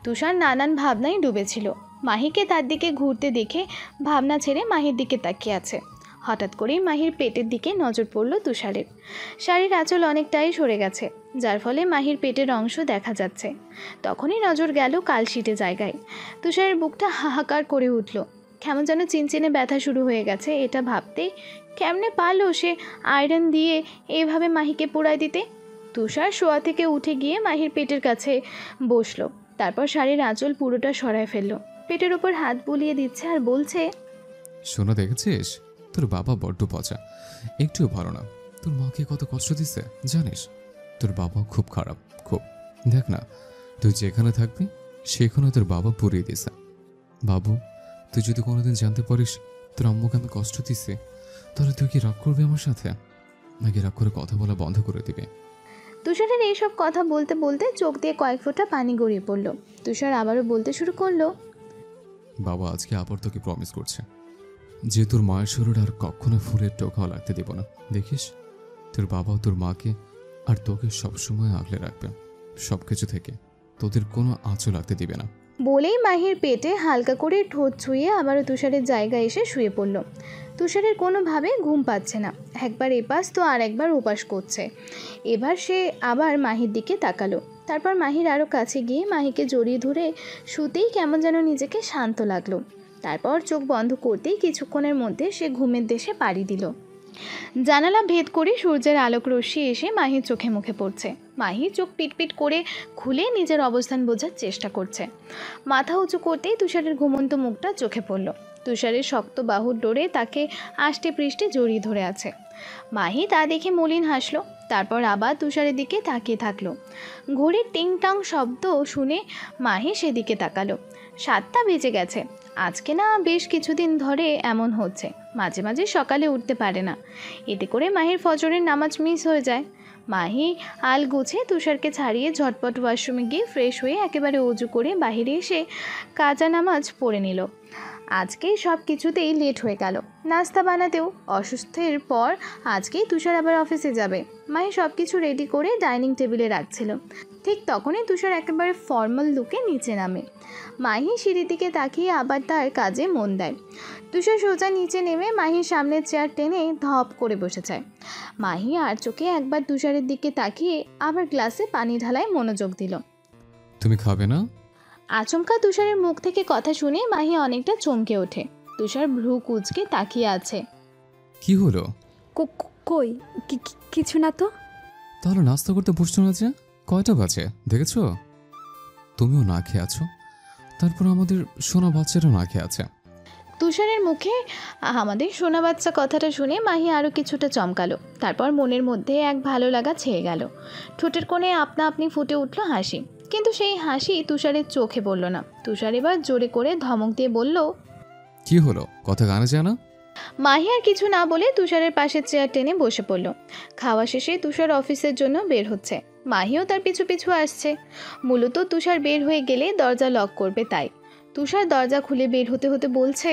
A: তুষার নানান ভাবনায় ডুবেছিল। মাহিকে তার দিকে ঘুরতে দেখে ভাবনা ছেড়ে মাহির দিকে তাকিয়ে আছে। হঠাৎ করেই মাহির পেটের দিকে নজর পড়ল তুষারের। শাড়ির আঁচল অনেকটাই সরে গেছে, যার ফলে মাহির পেটের অংশ দেখা যাচ্ছে। তখনই নজর গেল কালশিটে জায়গায়। তুষারের বুকটা হাহাকার করে উঠল। কেমন যেন চিনচিনে ব্যথা শুরু হয়ে গেছে। এটা ভাবতেই কেমনে পারলো সে আয়রন দিয়ে এইভাবে মাহিকে পোড়ায় দিতে। তুষার শোয়া থেকে উঠে গিয়ে মাহির পেটের কাছে বসলো। তারপর শাড়ির আঁচল পুরোটা সরায় ফেললো। পেটের ওপর হাত বুলিয়ে দিচ্ছে আর বলছে।
E: শোনো, দেখেছিস তোর বাবা বড্ড পচা, একটুও ভালো না। তোর মাকে কত কষ্ট দিচ্ছে জানিস? তোর বাবা খুব খারাপ, খুব। দেখ না, তুই যেখানে থাকবি সেখানে তোর বাবা পুড়িয়ে দিছে। বাবু, তুই যদি কোনোদিন জানতে পারিস তোর আম্মুকে আমি কষ্ট দিচ্ছি, তাহলে তুই কি রাগ করবি আমার সাথে, নাকি রাগ করে কথা বলা বন্ধ করে দিবে?
A: তুষারের এইসব কথা বলতে বলতে চোখ দিয়ে কয়েক ফোঁটা পানি গড়িয়ে পড়ল। তুষার আবারও বলতে শুরু করলো।
E: বাবা আজকে আবার তোকে প্রমিস করছে যে তোর মায়ের শরীর আর কখনো ফুলের টোকাও লাগতে দেব না। দেখিস তোর বাবা তোর মাকে আর তোকে সবসময় আগলে রাখবে, সব কিছু থেকে তোদের কোনো আঁচও লাগতে দিবে না।
A: বলেই মাহির পেটে হালকা করে ঠোঁট ছুঁয়ে আবারও তুষারের জায়গায় এসে শুয়ে পড়ল। তুষারের কোনোভাবে ঘুম পাচ্ছে না, একবার এপাশ তো আর একবার ওপাশ করছে। এবার সে আবার মাহির দিকে তাকালো, তারপর মাহির আরও কাছে গিয়ে মাহিকে জড়িয়ে ধরে শুতেই কেমন যেন নিজেকে শান্ত লাগলো। তারপর চোখ বন্ধ করতেই কিছুক্ষণের মধ্যে সে ঘুমের দেশে পাড়ি দিল। জানালা ভেদ করে সূর্যের আলোক রশ্মি এসে মাহির চোখে মুখে পড়ছে। মাহি চোখ পিটপিট করে খুলে নিজের অবস্থান বোঝার চেষ্টা করছে। মাথা উঁচু করতেই তুষারের ঘুমন্ত মুখটা চোখে পড়ল। তুষারের শক্ত বাহুর ডোরে তাকে আষ্টে পৃষ্ঠে জড়িয়ে ধরে আছে। মাহি তা দেখে মলিন হাসলো, তারপর আবার তুষারের দিকে তাকিয়ে থাকলো। ঘড়ির টিংটাং শব্দ শুনে মাহি সেদিকে তাকালো। 7টা বেজে গেছে। আজকে না বেশ কিছুদিন ধরে এমন হচ্ছে, মাঝে মাঝে সকালে উঠতে পারে না। এতে করে মাহির ফজরের নামাজ মিস হয়ে যায়। মাহি আল গুছে তুষারকে ছাড়িয়ে ঝটপট ওয়াশরুমে গিয়ে ফ্রেশ হয়ে একেবারে অজু করে বাইরে এসে কাজা নামাজ পড়ে নিল। আজকেই সব কিছুতেই লেট হয়ে গেল, নাস্তা বানাতেও। অসুস্থের পর আজকেই তুষার আবার অফিসে যাবে। মাহি সব কিছু রেডি করে ডাইনিং টেবিলে রাখছিল। ঠিক তখনই তুষার একেবারে ফর্মাল লুকে নিচে নামে। মাহি সিঁড়ির দিকে তাকিয়ে আবার তার কাজে মন দেয়। তুষার সোজা নিচে নেমে মাহির সামনের চেয়ার টেনে ধপ করে বসে যায়। মাহি আর চোখে একবার তুষারের দিকে তাকিয়ে আবার গ্লাসে পানি ঢালায় মনোযোগ দিল।
E: তুমি খাবে না?
A: আচমকা তুষারের মুখ থেকে কথা শুনে মাহি অনেকটা চমকে ওঠে। তুষার ভ্রু কুঁচকে তাকিয়ে আছে।
E: কি হলো?
B: কই কিছু না তো।
E: তাহলে নাস্তা করতে বসছো না যে? কয়টা বাজে দেখেছো? তুমিও না খেয়ে আছো, তারপর আমাদের সোনা বাচ্চারা না খেয়ে আছে।
A: তুষারের মুখে আমাদের সোনা বাচ্চা কথাটা শুনে মাহি আরও কিছুটা চমকালো। তারপর মনের মধ্যে এক ভালো লাগা ছেয়ে গেল। ঠোঁটের কোণে আপনা আপনি ফুটে উঠল হাসি, কিন্তু সেই হাসি তুষারের চোখে পড়ল না। তুষার এবার জোরে করে ধমক দিয়ে বলল,
E: কি হলো, কথা গানে যায় না?
A: মাহি আর কিছু না বলে তুষারের পাশে চেয়ার টেনে বসে পড়ল। খাওয়া শেষে তুষার অফিসের জন্য বের হচ্ছে, মাহিও তার পিছু পিছু আসছে। মূলত তুষার বের হয়ে গেলে দরজা লক করবে, তাই তুষার দরজা খুলে বের হতে হতে বলছে,